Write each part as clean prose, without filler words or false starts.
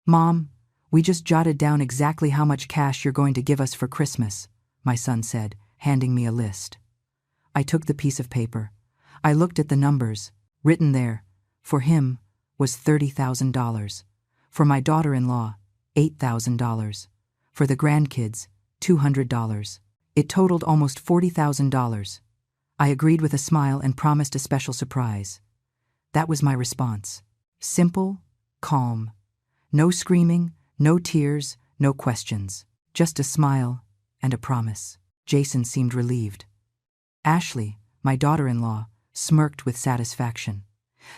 "Mom, we just jotted down exactly how much cash you're going to give us for Christmas," my son said, handing me a list. I took the piece of paper. I looked at the numbers. Written there, for him, was $30,000. For my daughter-in-law, $8,000. For the grandkids, $200. It totaled almost $40,000. I agreed with a smile and promised a special surprise. That was my response. Simple, calm. No screaming, no tears, no questions. Just a smile and a promise. Jason seemed relieved. Ashley, my daughter-in-law, smirked with satisfaction.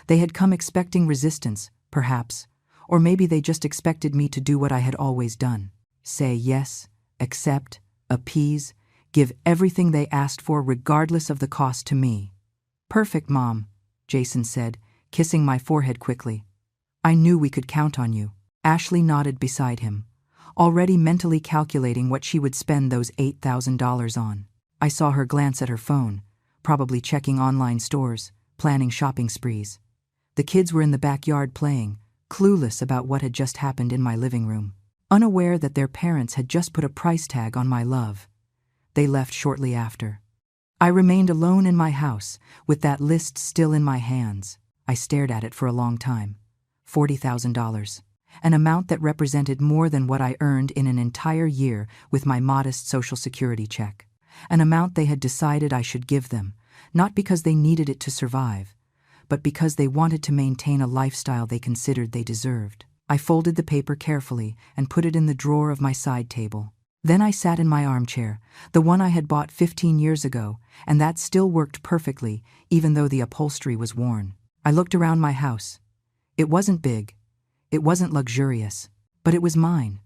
They had come expecting resistance, perhaps, or maybe they just expected me to do what I had always done. Say yes, accept, appease, give everything they asked for regardless of the cost to me. "Perfect, Mom," Jason said, kissing my forehead quickly. "I knew we could count on you." Ashley nodded beside him, already mentally calculating what she would spend those $8,000 on. I saw her glance at her phone, probably checking online stores, planning shopping sprees. The kids were in the backyard playing, clueless about what had just happened in my living room. Unaware that their parents had just put a price tag on my love. They left shortly after. I remained alone in my house, with that list still in my hands. I stared at it for a long time. $40,000. An amount that represented more than what I earned in an entire year with my modest Social Security check. An amount they had decided I should give them, not because they needed it to survive, but because they wanted to maintain a lifestyle they considered they deserved. I folded the paper carefully and put it in the drawer of my side table. Then I sat in my armchair, the one I had bought 15 years ago, and that still worked perfectly, even though the upholstery was worn. I looked around my house. It wasn't big. It wasn't luxurious, but it was mine.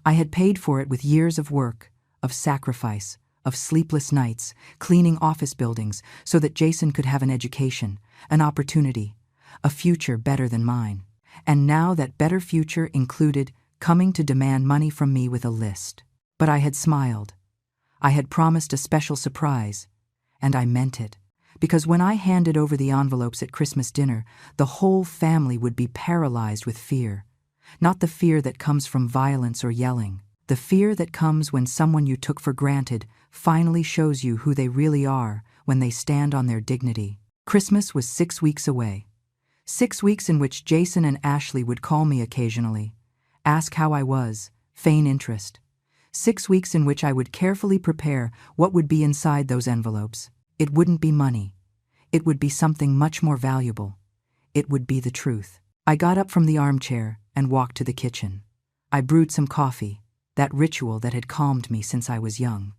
I had paid for it with years of work, of sacrifice, of sleepless nights, cleaning office buildings so that Jason could have an education, an opportunity, a future better than mine. And now that better future included coming to demand money from me with a list. But I had smiled. I had promised a special surprise, and I meant it. Because when I handed over the envelopes at Christmas dinner, the whole family would be paralyzed with fear. Not the fear that comes from violence or yelling. The fear that comes when someone you took for granted finally shows you who they really are when they stand on their dignity. Christmas was 6 weeks away. 6 weeks in which Jason and Ashley would call me occasionally, ask how I was, feign interest. 6 weeks in which I would carefully prepare what would be inside those envelopes. It wouldn't be money. It would be something much more valuable. It would be the truth. I got up from the armchair and walked to the kitchen. I brewed some coffee, that ritual that had calmed me since I was young.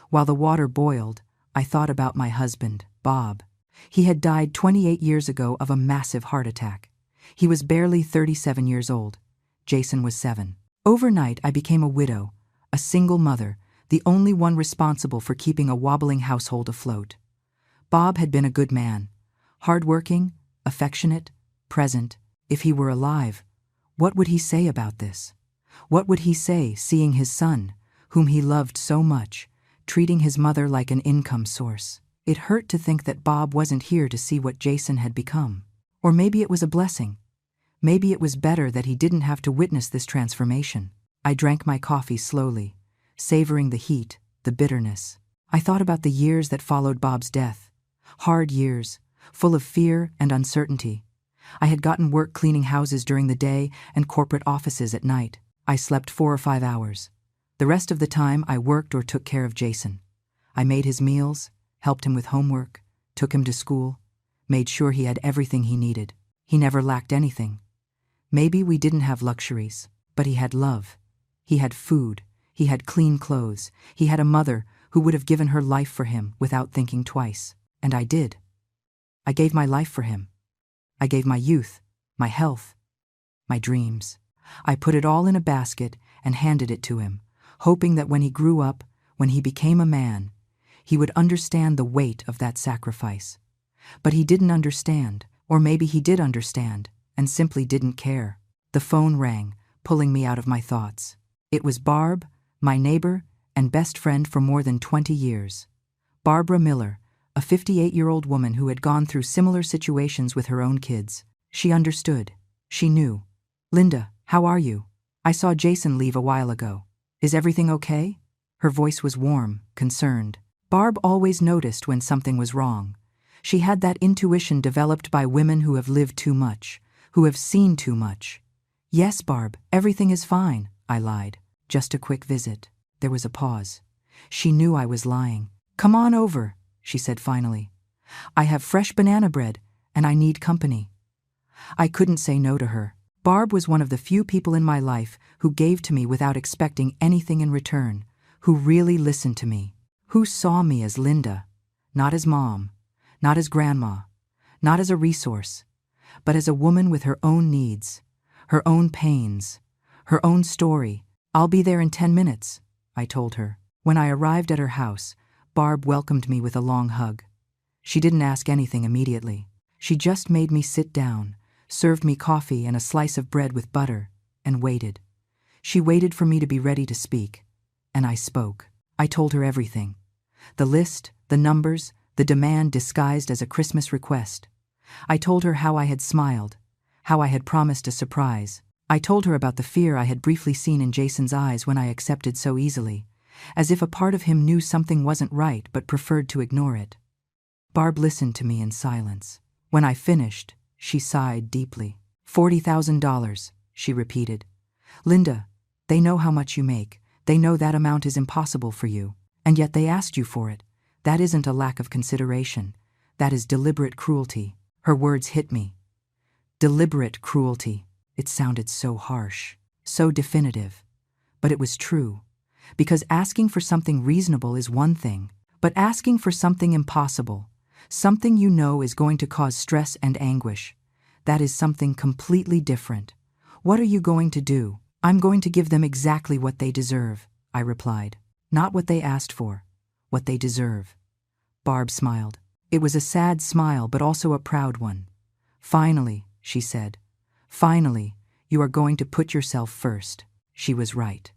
While the water boiled, I thought about my husband, Bob. He had died 28 years ago of a massive heart attack. He was barely 37 years old. Jason was 7. Overnight, I became a widow, a single mother, the only one responsible for keeping a wobbling household afloat. Bob had been a good man, hardworking, affectionate, present. If he were alive, what would he say about this? What would he say seeing his son, whom he loved so much, treating his mother like an income source? It hurt to think that Bob wasn't here to see what Jason had become. Or maybe it was a blessing. Maybe it was better that he didn't have to witness this transformation. I drank my coffee slowly, savoring the heat, the bitterness. I thought about the years that followed Bob's death. Hard years, full of fear and uncertainty. I had gotten work cleaning houses during the day and corporate offices at night. I slept 4 or 5 hours. The rest of the time I worked or took care of Jason. I made his meals, helped him with homework, took him to school, made sure he had everything he needed. He never lacked anything. Maybe we didn't have luxuries, but he had love. He had food. He had clean clothes. He had a mother who would have given her life for him without thinking twice. And I did. I gave my life for him. I gave my youth, my health, my dreams. I put it all in a basket and handed it to him, hoping that when he grew up, when he became a man, he would understand the weight of that sacrifice. But he didn't understand, or maybe he did understand, and simply didn't care. The phone rang, pulling me out of my thoughts. It was Barb, my neighbor and best friend for more than 20 years. Barbara Miller, a 58-year-old woman who had gone through similar situations with her own kids. She understood. She knew. "Linda, how are you?" I saw Jason leave a while ago. Is everything okay? Her voice was warm, concerned. Barb always noticed when something was wrong. She had that intuition developed by women who have lived too much, who have seen too much. Yes, Barb, everything is fine, I lied. Just a quick visit. There was a pause. She knew I was lying. Come on over, she said finally. I have fresh banana bread, and I need company. I couldn't say no to her. Barb was one of the few people in my life who gave to me without expecting anything in return, who really listened to me, who saw me as Linda, not as mom, not as grandma, not as a resource, but as a woman with her own needs, her own pains, her own story. I'll be there in 10 minutes, I told her. When I arrived at her house, Barb welcomed me with a long hug. She didn't ask anything immediately. She just made me sit down, served me coffee and a slice of bread with butter, and waited. She waited for me to be ready to speak, and I spoke. I told her everything. The list, the numbers, the demand disguised as a Christmas request. I told her how I had smiled, how I had promised a surprise. I told her about the fear I had briefly seen in Jason's eyes when I accepted so easily, as if a part of him knew something wasn't right but preferred to ignore it. Barb listened to me in silence. When I finished, she sighed deeply. $40,000, she repeated. Linda, they know how much you make. They know that amount is impossible for you, and yet they asked you for it. That isn't a lack of consideration. That is deliberate cruelty. Her words hit me. Deliberate cruelty. It sounded so harsh, so definitive. But it was true. Because asking for something reasonable is one thing, but asking for something impossible, something you know is going to cause stress and anguish, that is something completely different. What are you going to do? I'm going to give them exactly what they deserve, I replied. Not what they asked for, what they deserve. Barb smiled. It was a sad smile, but also a proud one. Finally, she said. Finally, you are going to put yourself first. She was right.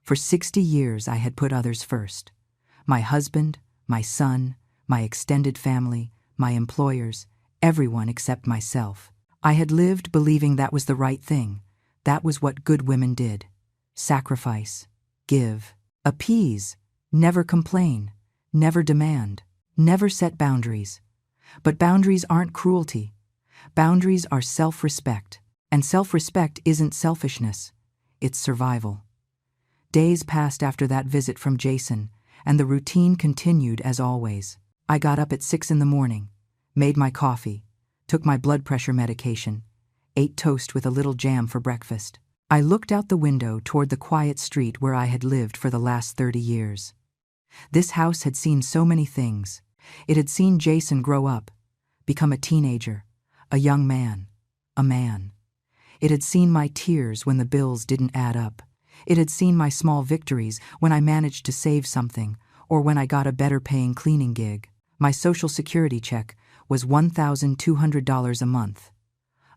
For 60 years I had put others first. My husband, my son, my extended family, my employers, everyone except myself. I had lived believing that was the right thing. That was what good women did. Sacrifice, give, appease, never complain, never demand, never set boundaries. But boundaries aren't cruelty. Boundaries are self-respect. And self-respect isn't selfishness. It's survival. Days passed after that visit from Jason, and the routine continued as always. I got up at 6 in the morning, made my coffee, took my blood pressure medication, ate toast with a little jam for breakfast. I looked out the window toward the quiet street where I had lived for the last 30 years. This house had seen so many things. It had seen Jason grow up, become a teenager, a young man, a man. It had seen my tears when the bills didn't add up. It had seen my small victories when I managed to save something or when I got a better-paying cleaning gig. My Social Security check was $1,200 a month.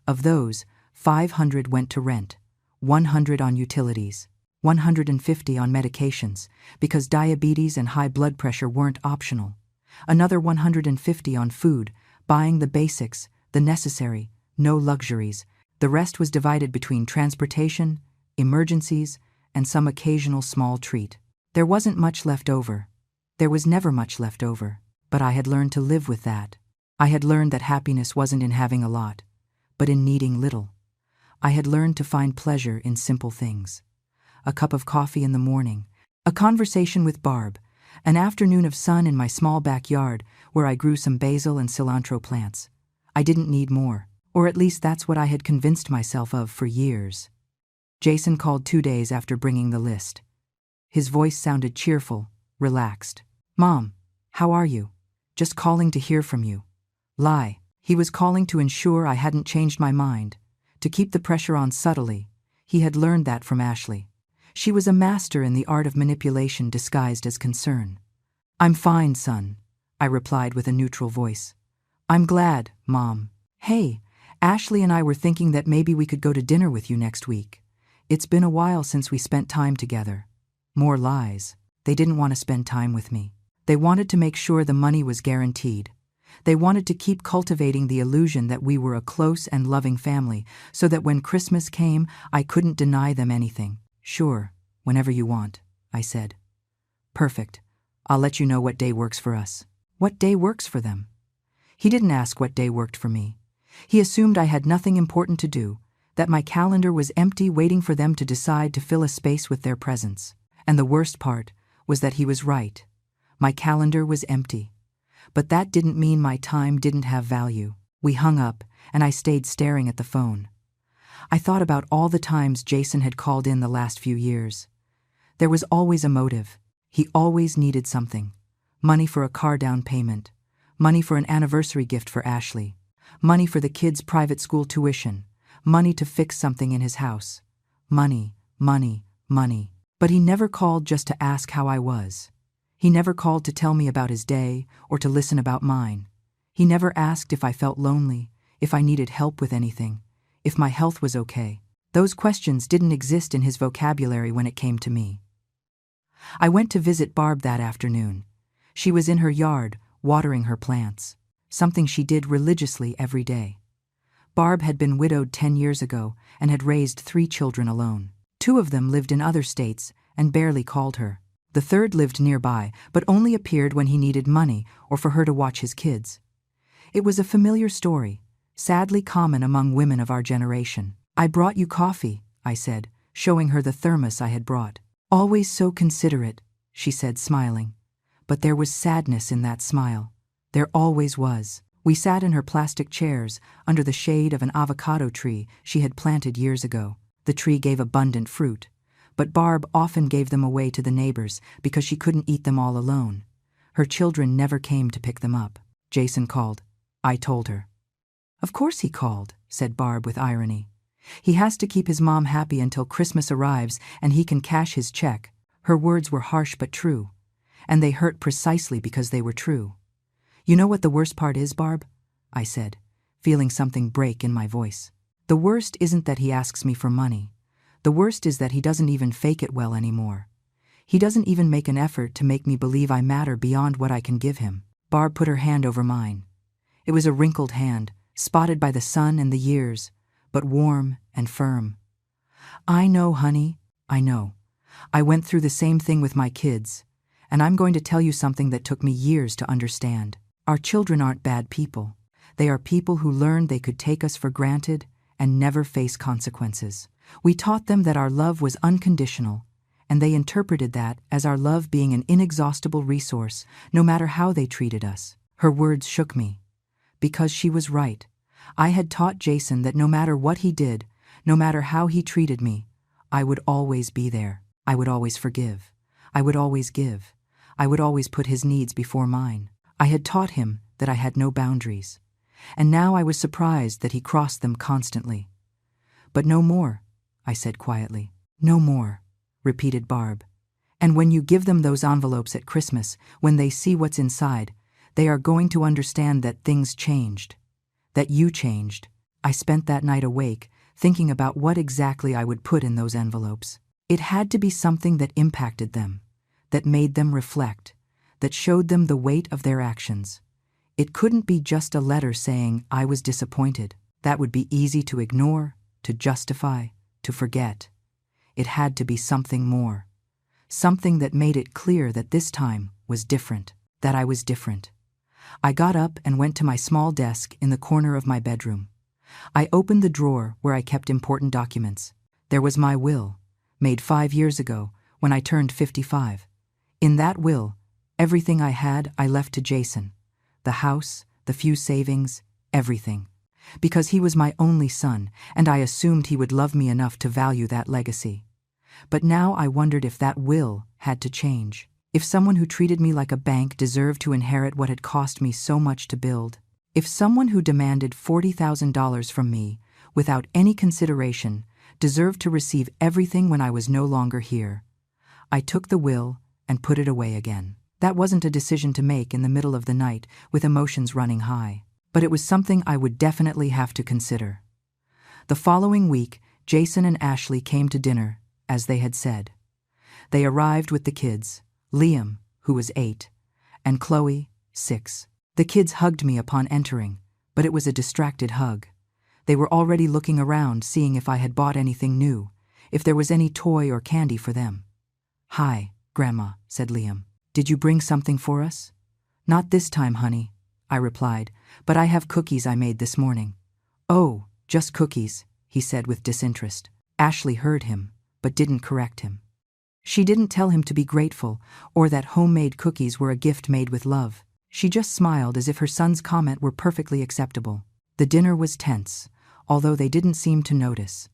Of those, $500 went to rent, $100 on utilities, $150 on medications because diabetes and high blood pressure weren't optional. Another $150 on food, buying the basics, the necessary, no luxuries. The rest was divided between transportation, emergencies, and some occasional small treat. There wasn't much left over. There was never much left over. But I had learned to live with that. I had learned that happiness wasn't in having a lot, but in needing little. I had learned to find pleasure in simple things. A cup of coffee in the morning, a conversation with Barb, an afternoon of sun in my small backyard where I grew some basil and cilantro plants. I didn't need more. Or at least that's what I had convinced myself of for years. Jason called 2 days after bringing the list. His voice sounded cheerful, relaxed. Mom, how are you? Just calling to hear from you. Lie. He was calling to ensure I hadn't changed my mind, to keep the pressure on subtly. He had learned that from Ashley. She was a master in the art of manipulation disguised as concern. I'm fine, son, I replied with a neutral voice. I'm glad, Mom. Hey, Ashley and I were thinking that maybe we could go to dinner with you next week. It's been a while since we spent time together. More lies. They didn't want to spend time with me. They wanted to make sure the money was guaranteed. They wanted to keep cultivating the illusion that we were a close and loving family, so that when Christmas came, I couldn't deny them anything. "Sure, whenever you want," I said. "Perfect. I'll let you know what day works for us." What day works for them? He didn't ask what day worked for me. He assumed I had nothing important to do, that my calendar was empty waiting for them to decide to fill a space with their presence. And the worst part was that he was right. My calendar was empty. But that didn't mean my time didn't have value. We hung up, and I stayed staring at the phone. I thought about all the times Jason had called in the last few years. There was always a motive. He always needed something. Money for a car down payment. Money for an anniversary gift for Ashley. Money for the kids' private school tuition. Money to fix something in his house. Money, money, money. But he never called just to ask how I was. He never called to tell me about his day or to listen about mine. He never asked if I felt lonely, if I needed help with anything, if my health was okay. Those questions didn't exist in his vocabulary when it came to me. I went to visit Barb that afternoon. She was in her yard, watering her plants, something she did religiously every day. Barb had been widowed 10 years ago and had raised 3 children alone. 2 of them lived in other states and barely called her. The third lived nearby, but only appeared when he needed money or for her to watch his kids. It was a familiar story, sadly common among women of our generation. "I brought you coffee," I said, showing her the thermos I had brought. "Always so considerate," she said, smiling. But there was sadness in that smile. There always was. We sat in her plastic chairs under the shade of an avocado tree she had planted years ago. The tree gave abundant fruit, but Barb often gave them away to the neighbors because she couldn't eat them all alone. Her children never came to pick them up. "Jason called," I told her. "Of course he called," said Barb with irony. "He has to keep his mom happy until Christmas arrives and he can cash his check." Her words were harsh but true, and they hurt precisely because they were true. "You know what the worst part is, Barb?" I said, feeling something break in my voice. "The worst isn't that he asks me for money. The worst is that he doesn't even fake it well anymore. He doesn't even make an effort to make me believe I matter beyond what I can give him." Barb put her hand over mine. It was a wrinkled hand, spotted by the sun and the years, but warm and firm. "I know, honey, I know. I went through the same thing with my kids, and I'm going to tell you something that took me years to understand. Our children aren't bad people. They are people who learned they could take us for granted and never face consequences. We taught them that our love was unconditional, and they interpreted that as our love being an inexhaustible resource, no matter how they treated us." Her words shook me. Because she was right. I had taught Jason that no matter what he did, no matter how he treated me, I would always be there. I would always forgive. I would always give. I would always put his needs before mine. I had taught him that I had no boundaries, and now I was surprised that he crossed them constantly. "But no more," I said quietly. "No more," repeated Barb. "And when you give them those envelopes at Christmas, when they see what's inside, they are going to understand that things changed, that you changed." I spent that night awake, thinking about what exactly I would put in those envelopes. It had to be something that impacted them, that made them reflect, that showed them the weight of their actions. It couldn't be just a letter saying I was disappointed. That would be easy to ignore, to justify, to forget. It had to be something more. Something that made it clear that this time was different, that I was different. I got up and went to my small desk in the corner of my bedroom. I opened the drawer where I kept important documents. There was my will, made 5 years ago when I turned 55. In that will, everything I had I left to Jason. The house, the few savings, everything. Because he was my only son, and I assumed he would love me enough to value that legacy. But now I wondered if that will had to change. If someone who treated me like a bank deserved to inherit what had cost me so much to build. If someone who demanded $40,000 from me, without any consideration, deserved to receive everything when I was no longer here. I took the will and put it away again. That wasn't a decision to make in the middle of the night with emotions running high, but it was something I would definitely have to consider. The following week, Jason and Ashley came to dinner, as they had said. They arrived with the kids, Liam, who was 8, and Chloe, 6. The kids hugged me upon entering, but it was a distracted hug. They were already looking around, seeing if I had bought anything new, if there was any toy or candy for them. "Hi, Grandma," said Liam. "Did you bring something for us?" "Not this time, honey," I replied, "but I have cookies I made this morning." "Oh, just cookies," he said with disinterest. Ashley heard him, but didn't correct him. She didn't tell him to be grateful or that homemade cookies were a gift made with love. She just smiled as if her son's comment were perfectly acceptable. The dinner was tense, although they didn't seem to notice.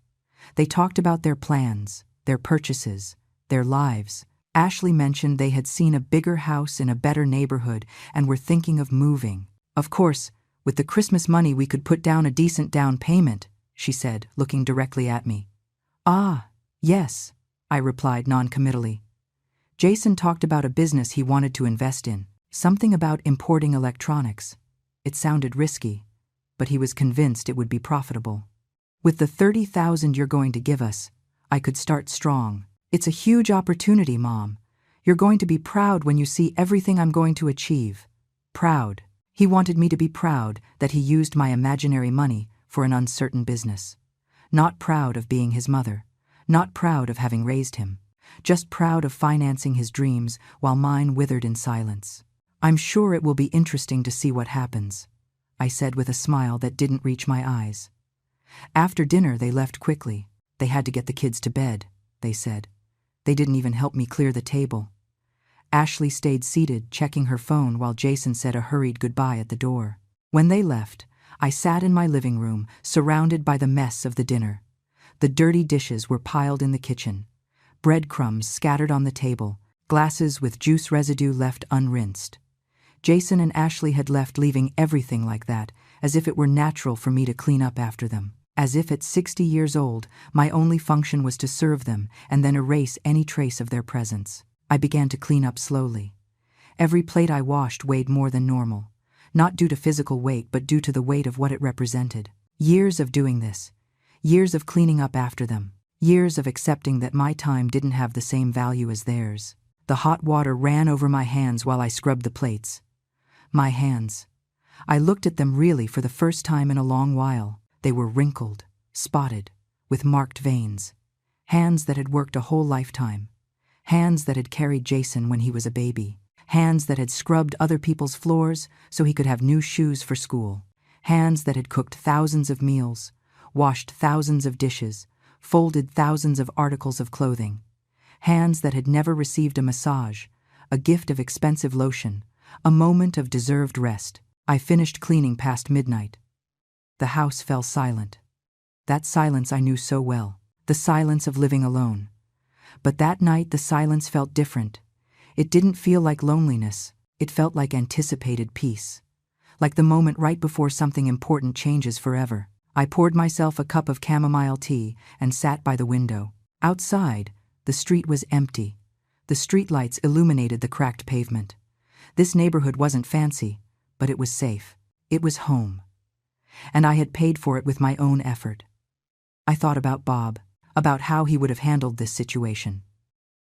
They talked about their plans, their purchases, their lives. Ashley mentioned they had seen a bigger house in a better neighborhood and were thinking of moving. "Of course, with the Christmas money we could put down a decent down payment," she said, looking directly at me. "Ah, yes," I replied non-committally. Jason talked about a business he wanted to invest in, something about importing electronics. It sounded risky, but he was convinced it would be profitable. "With the 30,000 you're going to give us, I could start strong. It's a huge opportunity, Mom. You're going to be proud when you see everything I'm going to achieve." Proud. He wanted me to be proud that he used my imaginary money for an uncertain business. Not proud of being his mother. Not proud of having raised him. Just proud of financing his dreams while mine withered in silence. "I'm sure it will be interesting to see what happens," I said with a smile that didn't reach my eyes. After dinner they left quickly. They had to get the kids to bed, they said. They didn't even help me clear the table. Ashley stayed seated, checking her phone while Jason said a hurried goodbye at the door. When they left, I sat in my living room, surrounded by the mess of the dinner. The dirty dishes were piled in the kitchen, breadcrumbs scattered on the table, glasses with juice residue left unrinsed. Jason and Ashley had left, leaving everything like that, as if it were natural for me to clean up after them. As if at 60 years old, my only function was to serve them and then erase any trace of their presence. I began to clean up slowly. Every plate I washed weighed more than normal, not due to physical weight but due to the weight of what it represented. Years of doing this. Years of cleaning up after them. Years of accepting that my time didn't have the same value as theirs. The hot water ran over my hands while I scrubbed the plates. My hands. I looked at them really for the first time in a long while. They were wrinkled, spotted, with marked veins. Hands that had worked a whole lifetime. Hands that had carried Jason when he was a baby. Hands that had scrubbed other people's floors so he could have new shoes for school. Hands that had cooked thousands of meals, washed thousands of dishes, folded thousands of articles of clothing. Hands that had never received a massage, a gift of expensive lotion, a moment of deserved rest. I finished cleaning past midnight. The house fell silent. That silence I knew so well, the silence of living alone. But that night the silence felt different. It didn't feel like loneliness, it felt like anticipated peace. Like the moment right before something important changes forever. I poured myself a cup of chamomile tea and sat by the window. Outside, the street was empty. The streetlights illuminated the cracked pavement. This neighborhood wasn't fancy, but it was safe. It was home. And I had paid for it with my own effort. I thought about Bob, about how he would have handled this situation.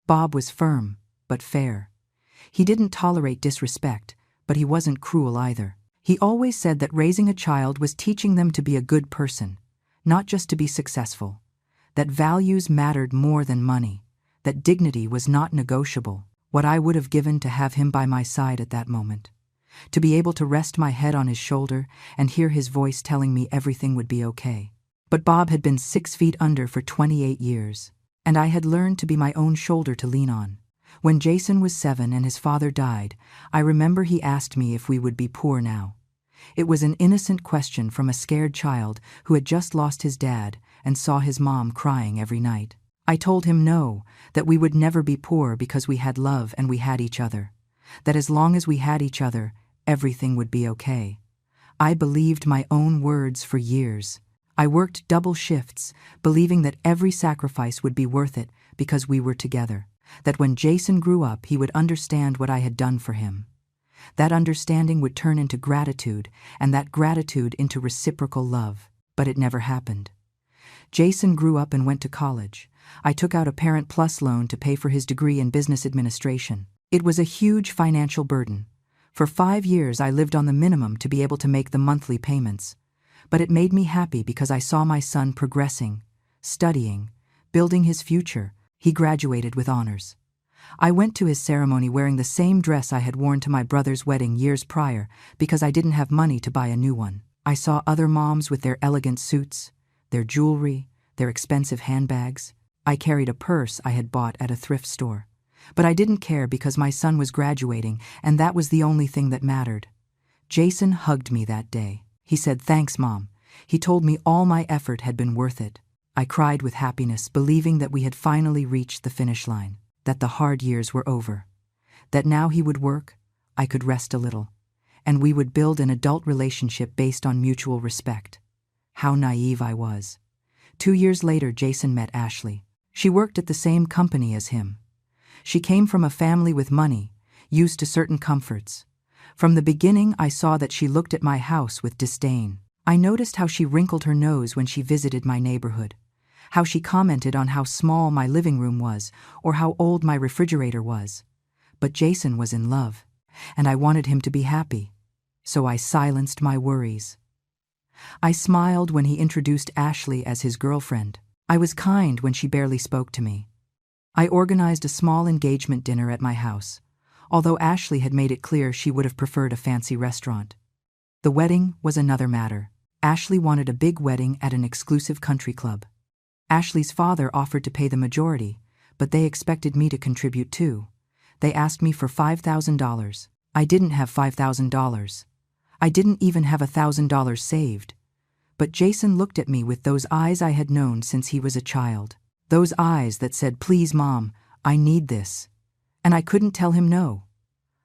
Bob was firm, but fair. He didn't tolerate disrespect, but he wasn't cruel either. He always said that raising a child was teaching them to be a good person, not just to be successful. That values mattered more than money. That dignity was not negotiable. What I would have given to have him by my side at that moment. To be able to rest my head on his shoulder and hear his voice telling me everything would be okay. But Bob had been 6 feet under for 28 years, and I had learned to be my own shoulder to lean on. When Jason was 7 and his father died, I remember he asked me if we would be poor now. It was an innocent question from a scared child who had just lost his dad and saw his mom crying every night. I told him no, that we would never be poor because we had love and we had each other. That as long as we had each other, everything would be okay. I believed my own words for years. I worked double shifts, believing that every sacrifice would be worth it because we were together. That when Jason grew up, he would understand what I had done for him. That understanding would turn into gratitude, and that gratitude into reciprocal love. But it never happened. Jason grew up and went to college. I took out a Parent Plus loan to pay for his degree in business administration. It was a huge financial burden. For 5 years I lived on the minimum to be able to make the monthly payments. But it made me happy because I saw my son progressing, studying, building his future. He graduated with honors. I went to his ceremony wearing the same dress I had worn to my brother's wedding years prior because I didn't have money to buy a new one. I saw other moms with their elegant suits, their jewelry, their expensive handbags. I carried a purse I had bought at a thrift store. But I didn't care because my son was graduating, and that was the only thing that mattered. Jason hugged me that day. He said, "Thanks, Mom." He told me all my effort had been worth it. I cried with happiness, believing that we had finally reached the finish line, that the hard years were over, that now he would work, I could rest a little, and we would build an adult relationship based on mutual respect. How naive I was. 2 years later, Jason met Ashley. She worked at the same company as him. She came from a family with money, used to certain comforts. From the beginning, I saw that she looked at my house with disdain. I noticed how she wrinkled her nose when she visited my neighborhood, how she commented on how small my living room was or how old my refrigerator was. But Jason was in love, and I wanted him to be happy, so I silenced my worries. I smiled when he introduced Ashley as his girlfriend. I was kind when she barely spoke to me. I organized a small engagement dinner at my house, although Ashley had made it clear she would have preferred a fancy restaurant. The wedding was another matter. Ashley wanted a big wedding at an exclusive country club. Ashley's father offered to pay the majority, but they expected me to contribute too. They asked me for $5,000. I didn't have $5,000. I didn't even have $1,000 saved. But Jason looked at me with those eyes I had known since he was a child. Those eyes that said, "Please, Mom, I need this." And I couldn't tell him no.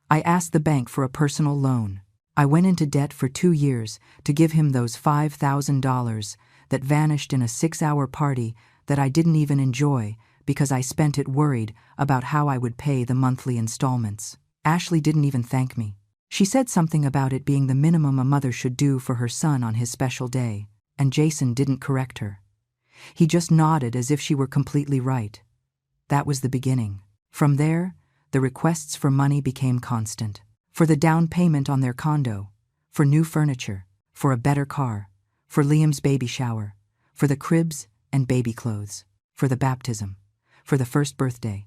I asked the bank for a personal loan. I went into debt for 2 years to give him those $5,000 that vanished in a 6-hour party that I didn't even enjoy because I spent it worried about how I would pay the monthly installments. Ashley didn't even thank me. She said something about it being the minimum a mother should do for her son on his special day, and Jason didn't correct her. He just nodded as if she were completely right. That was the beginning. From there, the requests for money became constant. For the down payment on their condo, for new furniture, for a better car, for Liam's baby shower, for the cribs and baby clothes, for the baptism, for the first birthday.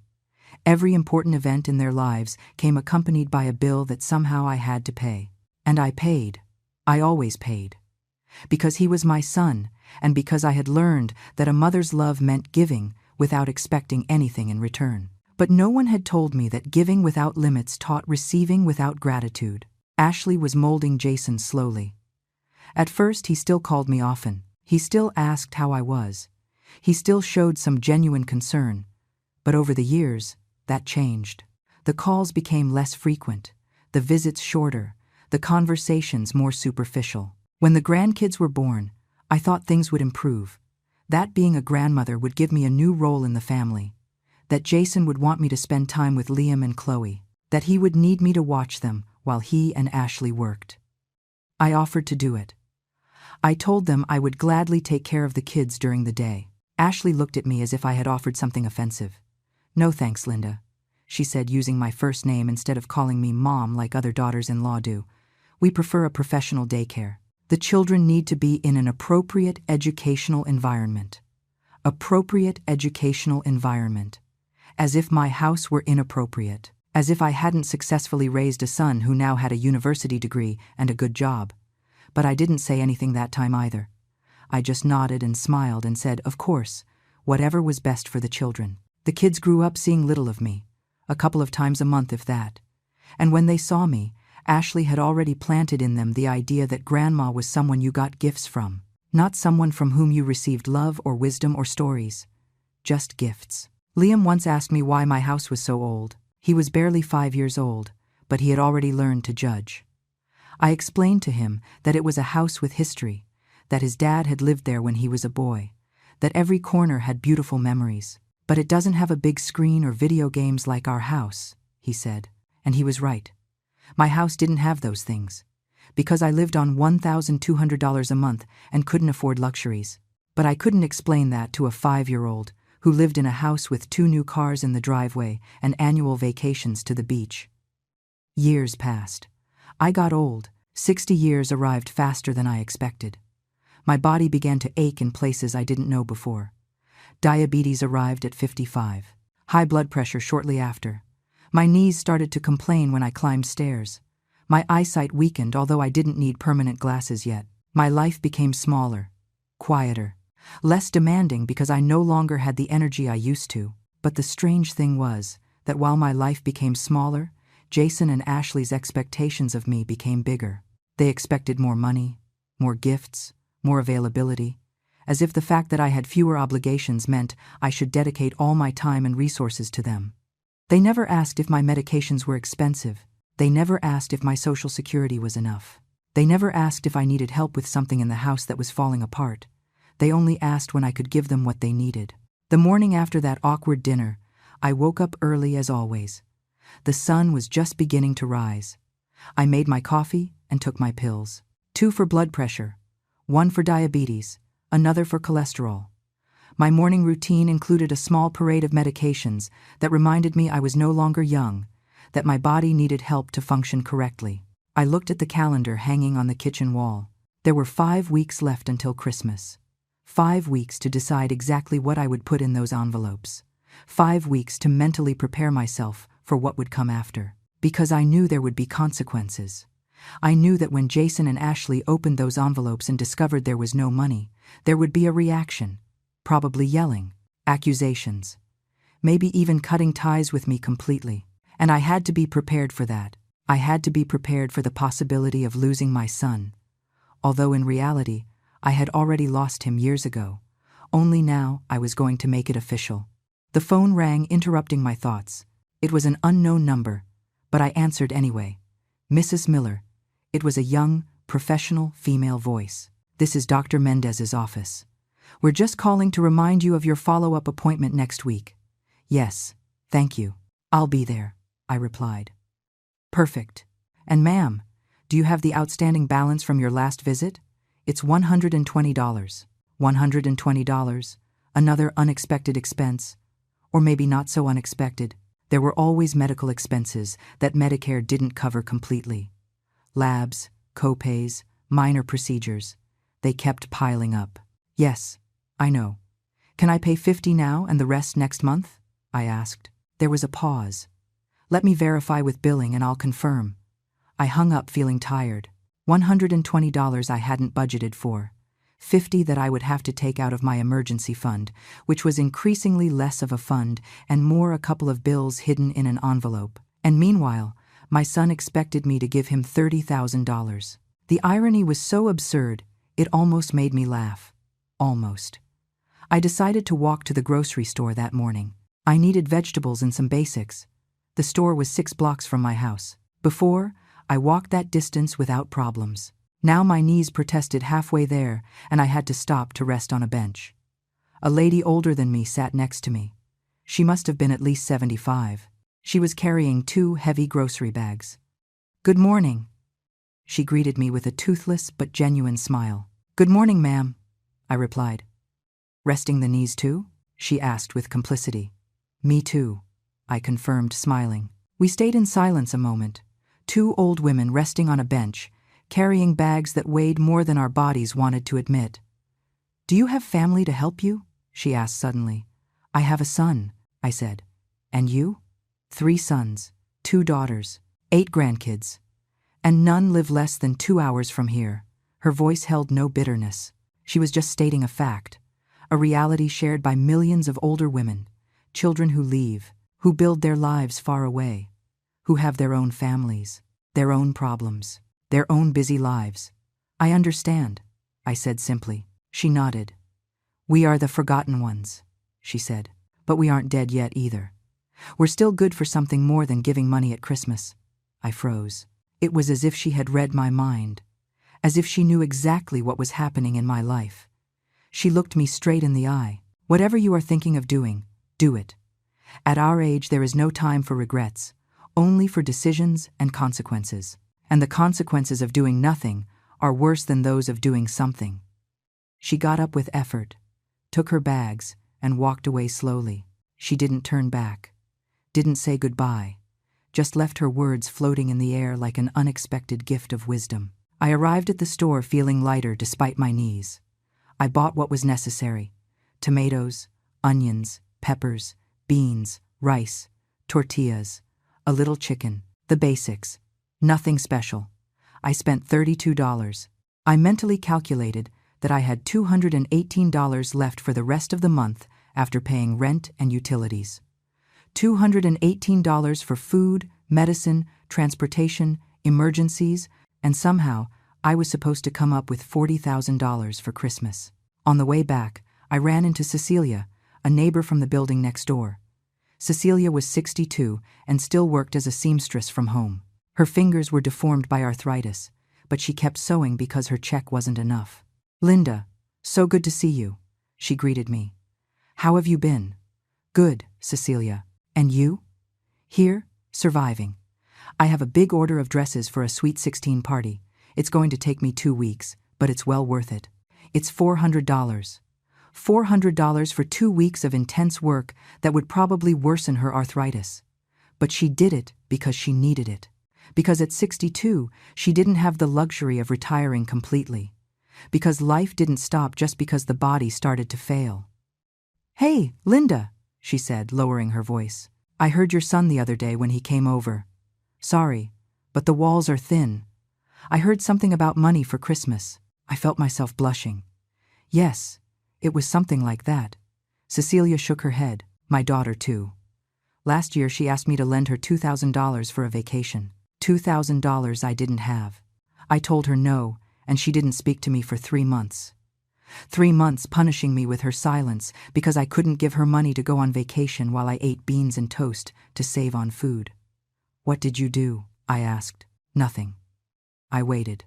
Every important event in their lives came accompanied by a bill that somehow I had to pay. And I paid. I always paid. Because he was my son, and because I had learned that a mother's love meant giving without expecting anything in return. But no one had told me that giving without limits taught receiving without gratitude. Ashley was molding Jason slowly. At first, he still called me often. He still asked how I was. He still showed some genuine concern. But over the years, that changed. The calls became less frequent, the visits shorter, the conversations more superficial. When the grandkids were born, I thought things would improve. That being a grandmother would give me a new role in the family. That Jason would want me to spend time with Liam and Chloe. That he would need me to watch them while he and Ashley worked. I offered to do it. I told them I would gladly take care of the kids during the day. Ashley looked at me as if I had offered something offensive. "No thanks, Linda," she said, using my first name instead of calling me Mom like other daughters-in-law do. "We prefer a professional daycare. The children need to be in an appropriate educational environment." Appropriate educational environment. As if my house were inappropriate. As if I hadn't successfully raised a son who now had a university degree and a good job. But I didn't say anything that time either. I just nodded and smiled and said, of course, whatever was best for the children. The kids grew up seeing little of me, a couple of times a month if that. And when they saw me, Ashley had already planted in them the idea that grandma was someone you got gifts from, not someone from whom you received love or wisdom or stories. Just gifts. Liam once asked me why my house was so old. He was barely 5 years old, but he had already learned to judge. I explained to him that it was a house with history, that his dad had lived there when he was a boy, that every corner had beautiful memories. But it doesn't have a big screen or video games like our house, he said, and he was right. My house didn't have those things, because I lived on $1,200 a month and couldn't afford luxuries. But I couldn't explain that to a 5-year-old who lived in a house with 2 new cars in the driveway and annual vacations to the beach. Years passed. I got old. 60 years arrived faster than I expected. My body began to ache in places I didn't know before. Diabetes arrived at 55. High blood pressure shortly after. My knees started to complain when I climbed stairs. My eyesight weakened, although I didn't need permanent glasses yet. My life became smaller, quieter, less demanding because I no longer had the energy I used to. But the strange thing was that while my life became smaller, Jason and Ashley's expectations of me became bigger. They expected more money, more gifts, more availability, as if the fact that I had fewer obligations meant I should dedicate all my time and resources to them. They never asked if my medications were expensive. They never asked if my Social Security was enough. They never asked if I needed help with something in the house that was falling apart. They only asked when I could give them what they needed. The morning after that awkward dinner, I woke up early as always. The sun was just beginning to rise. I made my coffee and took my pills. 2 for blood pressure, 1 for diabetes, another for cholesterol. My morning routine included a small parade of medications that reminded me I was no longer young, that my body needed help to function correctly. I looked at the calendar hanging on the kitchen wall. There were 5 weeks left until Christmas. 5 weeks to decide exactly what I would put in those envelopes. 5 weeks to mentally prepare myself for what would come after. Because I knew there would be consequences. I knew that when Jason and Ashley opened those envelopes and discovered there was no money, there would be a reaction. Probably yelling, accusations, maybe even cutting ties with me completely. And I had to be prepared for that. I had to be prepared for the possibility of losing my son. Although in reality, I had already lost him years ago. Only now I was going to make it official. The phone rang, interrupting my thoughts. It was an unknown number, but I answered anyway. Mrs. Miller. It was a young, professional female voice. This is Dr. Mendez's office. We're just calling to remind you of your follow-up appointment next week. Yes, thank you. I'll be there, I replied. Perfect. And ma'am, do you have the outstanding balance from your last visit? It's $120. $120. Another unexpected expense. Or maybe not so unexpected. There were always medical expenses that Medicare didn't cover completely. Labs, co-pays, minor procedures. They kept piling up. Yes, I know. Can I pay $50 now and the rest next month? I asked. There was a pause. Let me verify with billing and I'll confirm. I hung up feeling tired. $120 I hadn't budgeted for. $50 that I would have to take out of my emergency fund, which was increasingly less of a fund and more a couple of bills hidden in an envelope. And meanwhile, my son expected me to give him $30,000. The irony was so absurd, it almost made me laugh. Almost. I decided to walk to the grocery store that morning. I needed vegetables and some basics. The store was 6 blocks from my house. Before, I walked that distance without problems. Now my knees protested halfway there, and I had to stop to rest on a bench. A lady older than me sat next to me. She must have been at least 75. She was carrying 2 heavy grocery bags. Good morning. She greeted me with a toothless but genuine smile. Good morning, ma'am, I replied. Resting the knees too? She asked with complicity. Me too, I confirmed, smiling. We stayed in silence a moment. 2 old women resting on a bench, carrying bags that weighed more than our bodies wanted to admit. Do you have family to help you? She asked suddenly. I have a son, I said. And you? 3 sons, 2 daughters, 8 grandkids. And none live less than 2 hours from here. Her voice held no bitterness. She was just stating a fact, a reality shared by millions of older women, children who leave, who build their lives far away, who have their own families, their own problems, their own busy lives. I understand, I said simply. She nodded. We are the forgotten ones, she said. But we aren't dead yet either. We're still good for something more than giving money at Christmas. I froze. It was as if she had read my mind, as if she knew exactly what was happening in my life. She looked me straight in the eye. Whatever you are thinking of doing, do it. At our age, there is no time for regrets, only for decisions and consequences. And the consequences of doing nothing are worse than those of doing something. She got up with effort, took her bags, and walked away slowly. She didn't turn back, didn't say goodbye, just left her words floating in the air like an unexpected gift of wisdom. I arrived at the store feeling lighter despite my knees. I bought what was necessary: tomatoes, onions, peppers, beans, rice, tortillas, a little chicken, the basics. Nothing special. I spent $32. I mentally calculated that I had $218 left for the rest of the month after paying rent and utilities. $218 for food, medicine, transportation, emergencies, and somehow I was supposed to come up with $40,000 for Christmas. On the way back, I ran into Cecilia, a neighbor from the building next door. Cecilia was 62 and still worked as a seamstress from home. Her fingers were deformed by arthritis, but she kept sewing because her check wasn't enough. "Linda, so good to see you," she greeted me. "How have you been?" "Good, Cecilia. And you?" "Here, surviving. I have a big order of dresses for a Sweet 16 party. It's going to take me 2 weeks, but it's well worth it. It's $400. $400 for 2 weeks of intense work that would probably worsen her arthritis. But she did it because she needed it. Because at 62, she didn't have the luxury of retiring completely. Because life didn't stop just because the body started to fail. "Hey, Linda," she said, lowering her voice. "I heard your son the other day when he came over. Sorry, but the walls are thin. I heard something about money for Christmas." I felt myself blushing. "Yes, it was something like that." Cecilia shook her head. "My daughter, too. Last year she asked me to lend her $2,000 for a vacation. $2,000 I didn't have. I told her no, and she didn't speak to me for 3 months. 3 months punishing me with her silence because I couldn't give her money to go on vacation while I ate beans and toast to save on food." "What did you do?" I asked. "Nothing. I waited."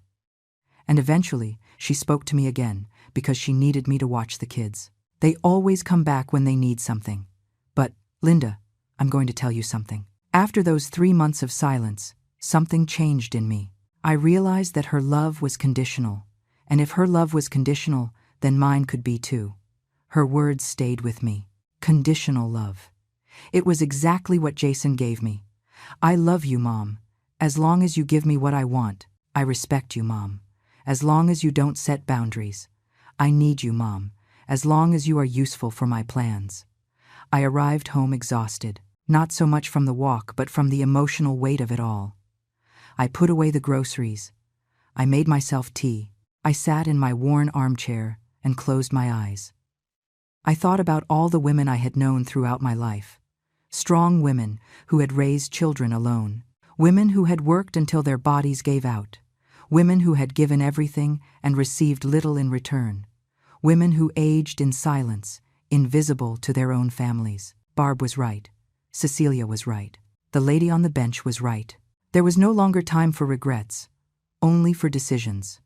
And eventually, she spoke to me again because she needed me to watch the kids. They always come back when they need something. But, Linda, I'm going to tell you something. After those 3 months of silence, something changed in me. I realized that her love was conditional, and if her love was conditional, then mine could be too. Her words stayed with me. Conditional love. It was exactly what Jason gave me. "I love you, Mom. As long as you give me what I want. I respect you, Mom. As long as you don't set boundaries. I need you, Mom. As long as you are useful for my plans." I arrived home exhausted, not so much from the walk but from the emotional weight of it all. I put away the groceries. I made myself tea. I sat in my worn armchair and closed my eyes. I thought about all the women I had known throughout my life. Strong women who had raised children alone. Women who had worked until their bodies gave out. Women who had given everything and received little in return. Women who aged in silence, invisible to their own families. Barb was right. Cecilia was right. The lady on the bench was right. There was no longer time for regrets, only for decisions.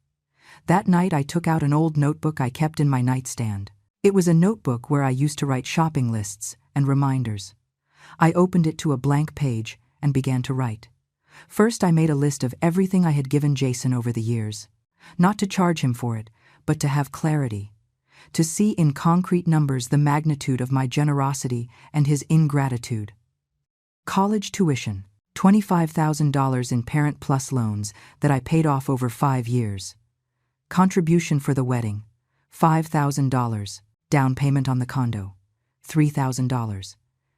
That night I took out an old notebook I kept in my nightstand. It was a notebook where I used to write shopping lists and reminders. I opened it to a blank page and began to write. First, I made a list of everything I had given Jason over the years. Not to charge him for it, but to have clarity. To see in concrete numbers the magnitude of my generosity and his ingratitude. College tuition, $25,000 in Parent Plus loans that I paid off over 5 years. Contribution for the wedding, $5,000. Down payment on the condo, $3,000.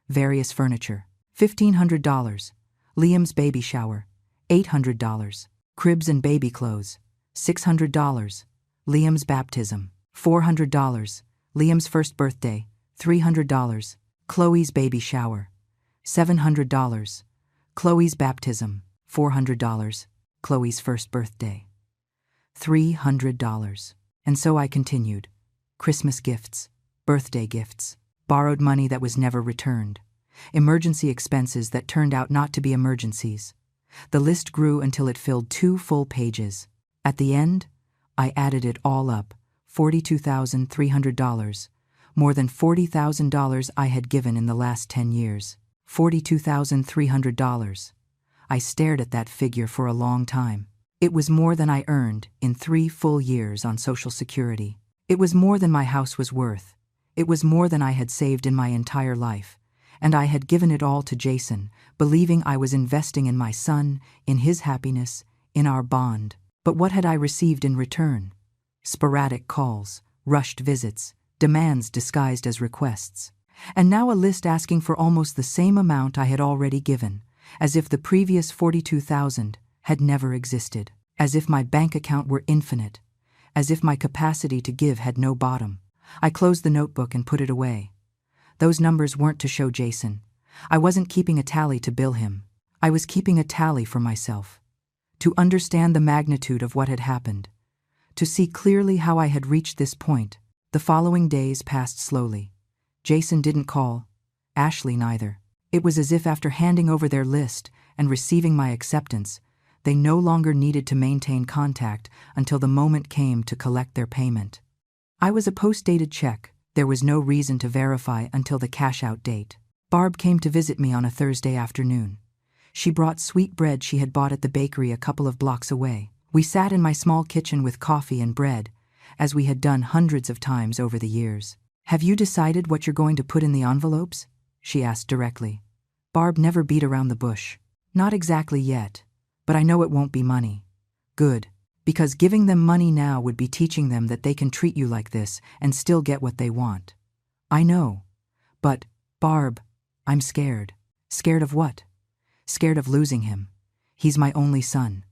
Various furniture, $1,500. Liam's baby shower, $800. Cribs and baby clothes, $600. Liam's baptism, $400. Liam's first birthday, $300. Chloe's baby shower, $700. Chloe's baptism, $400. Chloe's first birthday, $300. And so I continued. Christmas gifts, birthday gifts, borrowed money that was never returned, emergency expenses that turned out not to be emergencies. The list grew until it filled 2 full pages. At the end, I added it all up, $42,300, more than $40,000 I had given in the last 10 years. $42,300. I stared at that figure for a long time. It was more than I earned in 3 full years on Social Security. It was more than my house was worth. It was more than I had saved in my entire life. And I had given it all to Jason, believing I was investing in my son, in his happiness, in our bond. But what had I received in return? Sporadic calls, rushed visits, demands disguised as requests. And now a list asking for almost the same amount I had already given, as if the previous 42,000 had never existed, as if my bank account were infinite, as if my capacity to give had no bottom. I closed the notebook and put it away. Those numbers weren't to show Jason. I wasn't keeping a tally to bill him. I was keeping a tally for myself. To understand the magnitude of what had happened. To see clearly how I had reached this point. The following days passed slowly. Jason didn't call. Ashley neither. It was as if after handing over their list and receiving my acceptance, they no longer needed to maintain contact until the moment came to collect their payment. I was a post-dated check. There was no reason to verify until the cash-out date. Barb came to visit me on a Thursday afternoon. She brought sweet bread she had bought at the bakery a couple of blocks away. We sat in my small kitchen with coffee and bread, as we had done hundreds of times over the years. "Have you decided what you're going to put in the envelopes?" she asked directly. Barb never beat around the bush. "Not exactly yet, but I know it won't be money." "Good. Because giving them money now would be teaching them that they can treat you like this and still get what they want." "I know. But, Barb, I'm scared." "Scared of what?" "Scared of losing him. He's my only son.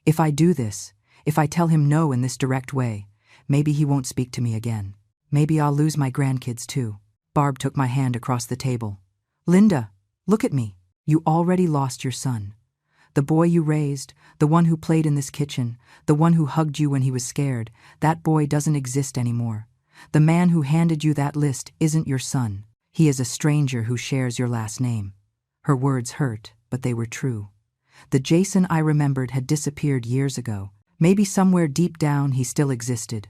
If I do this, if I tell him no in this direct way, maybe he won't speak to me again. Maybe I'll lose my grandkids too." Barb took my hand across the table. "Linda, look at me. You already lost your son. The boy you raised, the one who played in this kitchen, the one who hugged you when he was scared, that boy doesn't exist anymore. The man who handed you that list isn't your son. He is a stranger who shares your last name." Her words hurt, but they were true. The Jason I remembered had disappeared years ago. Maybe somewhere deep down he still existed,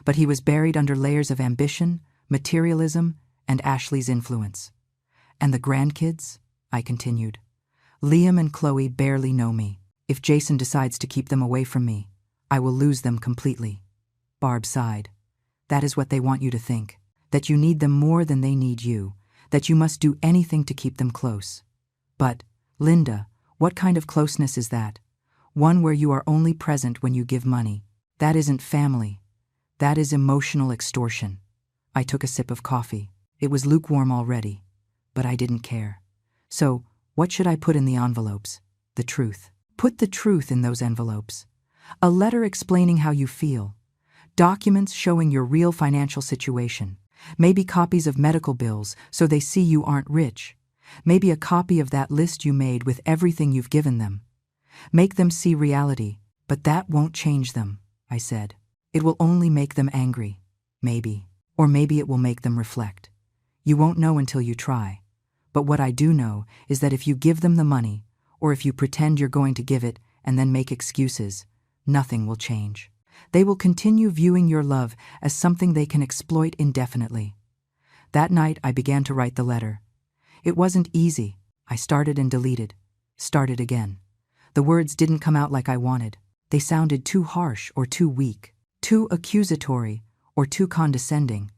but he was buried under layers of ambition, materialism, and Ashley's influence. "And the grandkids?" I continued. "Liam and Chloe barely know me. If Jason decides to keep them away from me, I will lose them completely." Barb sighed. "That is what they want you to think, that you need them more than they need you, that you must do anything to keep them close. But, Linda, what kind of closeness is that? One where you are only present when you give money. That isn't family. That is emotional extortion." I took a sip of coffee. It was lukewarm already, but I didn't care. "So, what should I put in the envelopes?" "The truth. Put the truth in those envelopes. A letter explaining how you feel. Documents showing your real financial situation. Maybe copies of medical bills so they see you aren't rich. Maybe a copy of that list you made with everything you've given them. Make them see reality, but that won't change them," I said. "It will only make them angry. Maybe. Or maybe it will make them reflect. You won't know until you try. But what I do know is that if you give them the money, or if you pretend you're going to give it and then make excuses, nothing will change. They will continue viewing your love as something they can exploit indefinitely." That night I began to write the letter. It wasn't easy. I started and deleted. Started again. The words didn't come out like I wanted. They sounded too harsh or too weak, too accusatory or too condescending.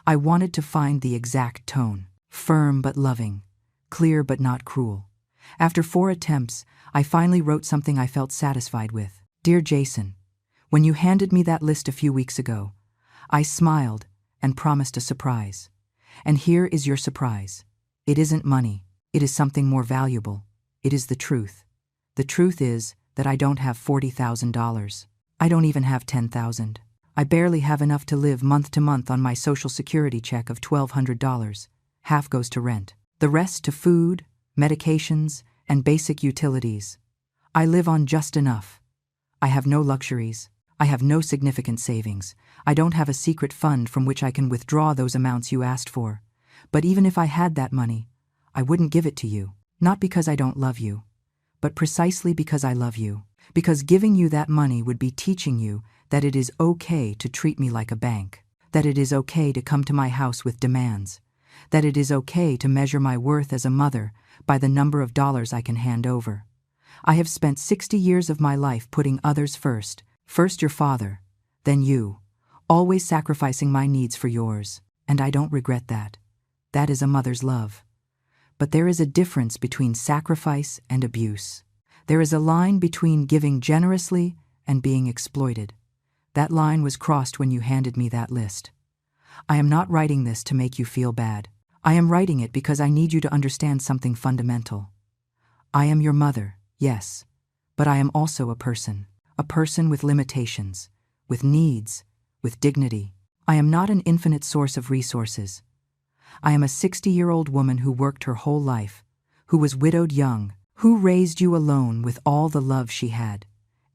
I wanted to find the exact tone. Firm but loving. Clear but not cruel. After 4 attempts, I finally wrote something I felt satisfied with. "Dear Jason, when you handed me that list a few weeks ago, I smiled and promised a surprise. And here is your surprise. It isn't money. It is something more valuable. It is the truth. The truth is that I don't have $40,000. I don't even have $10,000. I barely have enough to live month to month on my Social Security check of $1,200. Half goes to rent. The rest to food, medications, and basic utilities. I live on just enough. I have no luxuries. I have no significant savings. I don't have a secret fund from which I can withdraw those amounts you asked for. But even if I had that money, I wouldn't give it to you. Not because I don't love you, but precisely because I love you. Because giving you that money would be teaching you that it is okay to treat me like a bank. That it is okay to come to my house with demands. That it is okay to measure my worth as a mother by the number of dollars I can hand over. I have spent 60 years of my life putting others first. First your father, then you, always sacrificing my needs for yours, and I don't regret that. That is a mother's love. But there is a difference between sacrifice and abuse. There is a line between giving generously and being exploited. That line was crossed when you handed me that list. I am not writing this to make you feel bad. I am writing it because I need you to understand something fundamental. I am your mother, yes, but I am also a person with limitations, with needs, with dignity. I am not an infinite source of resources. I am a 60-year-old woman who worked her whole life, who was widowed young, who raised you alone with all the love she had.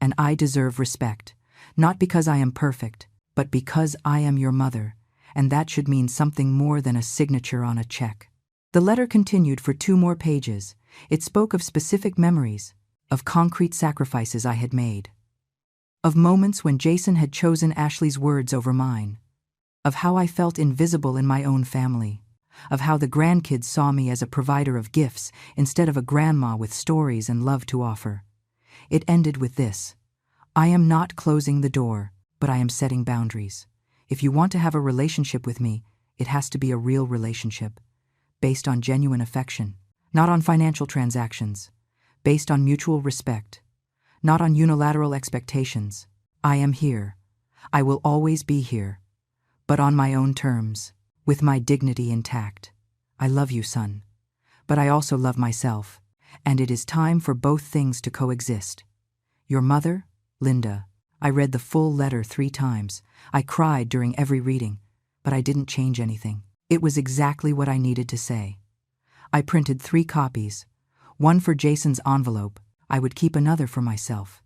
And I deserve respect, not because I am perfect, but because I am your mother, and that should mean something more than a signature on a check. The letter continued for 2 more pages. It spoke of specific memories, of concrete sacrifices I had made, of moments when Jason had chosen Ashley's words over mine, of how I felt invisible in my own family, of how the grandkids saw me as a provider of gifts instead of a grandma with stories and love to offer. It ended with this: I am not closing the door, but I am setting boundaries. If you want to have a relationship with me, it has to be a real relationship, based on genuine affection, not on financial transactions, based on mutual respect, not on unilateral expectations. I am here. I will always be here, but on my own terms, with my dignity intact. I love you, son, but I also love myself, and it is time for both things to coexist. Your mother, Linda. I read the full letter 3 times. I cried during every reading, but I didn't change anything. It was exactly what I needed to say. I printed 3 copies, one for Jason's envelope. I would keep another for myself,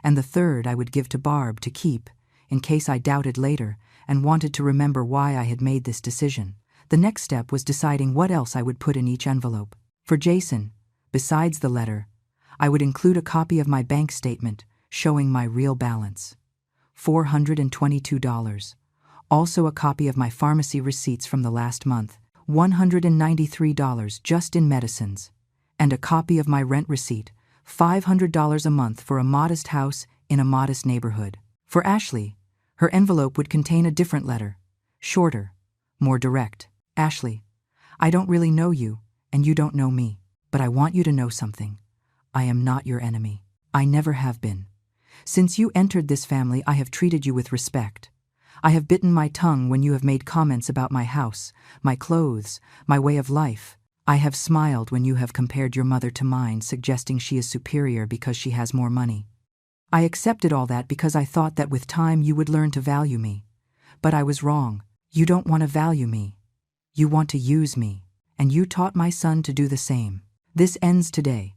and the third I would give to Barb to keep, in case I doubted later and wanted to remember why I had made this decision. The next step was deciding what else I would put in each envelope. For Jason, besides the letter, I would include a copy of my bank statement showing my real balance, $422. Also a copy of my pharmacy receipts from the last month, $193 just in medicines, and a copy of my rent receipt, $500 a month for a modest house in a modest neighborhood. For Ashley, her envelope would contain a different letter, shorter, more direct. Ashley, I don't really know you, and you don't know me, but I want you to know something. I am not your enemy. I never have been. Since you entered this family, I have treated you with respect. I have bitten my tongue when you have made comments about my house, my clothes, my way of life. I have smiled when you have compared your mother to mine, suggesting she is superior because she has more money. I accepted all that because I thought that with time you would learn to value me. But I was wrong. You don't want to value me. You want to use me, and you taught my son to do the same. This ends today.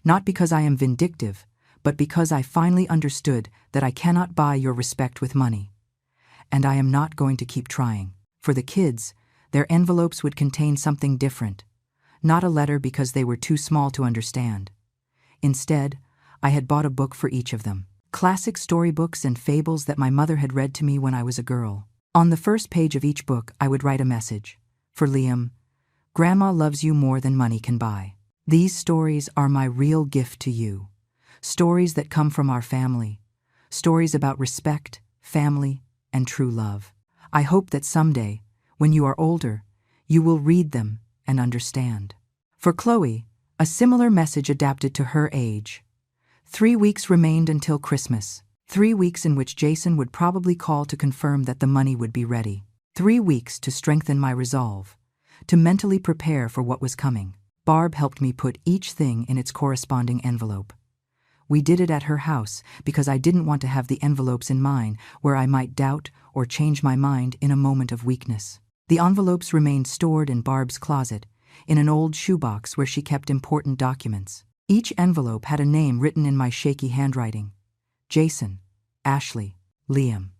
Not because I am vindictive, but because I finally understood that I cannot buy your respect with money. And I am not going to keep trying. For the kids, their envelopes would contain something different. Not a letter because they were too small to understand. Instead, I had bought a book for each of them. Classic storybooks and fables that my mother had read to me when I was a girl. On the first page of each book, I would write a message. For Liam, Grandma loves you more than money can buy. These stories are my real gift to you. Stories that come from our family. Stories about respect, family, and true love. I hope that someday, when you are older, you will read them and understand. For Chloe, a similar message adapted to her age. 3 weeks remained until Christmas. 3 weeks in which Jason would probably call to confirm that the money would be ready. 3 weeks to strengthen my resolve, to mentally prepare for what was coming. Barb helped me put each thing in its corresponding envelope. We did it at her house because I didn't want to have the envelopes in mine where I might doubt or change my mind in a moment of weakness. The envelopes remained stored in Barb's closet, in an old shoebox where she kept important documents. Each envelope had a name written in my shaky handwriting. Jason, Ashley, Liam,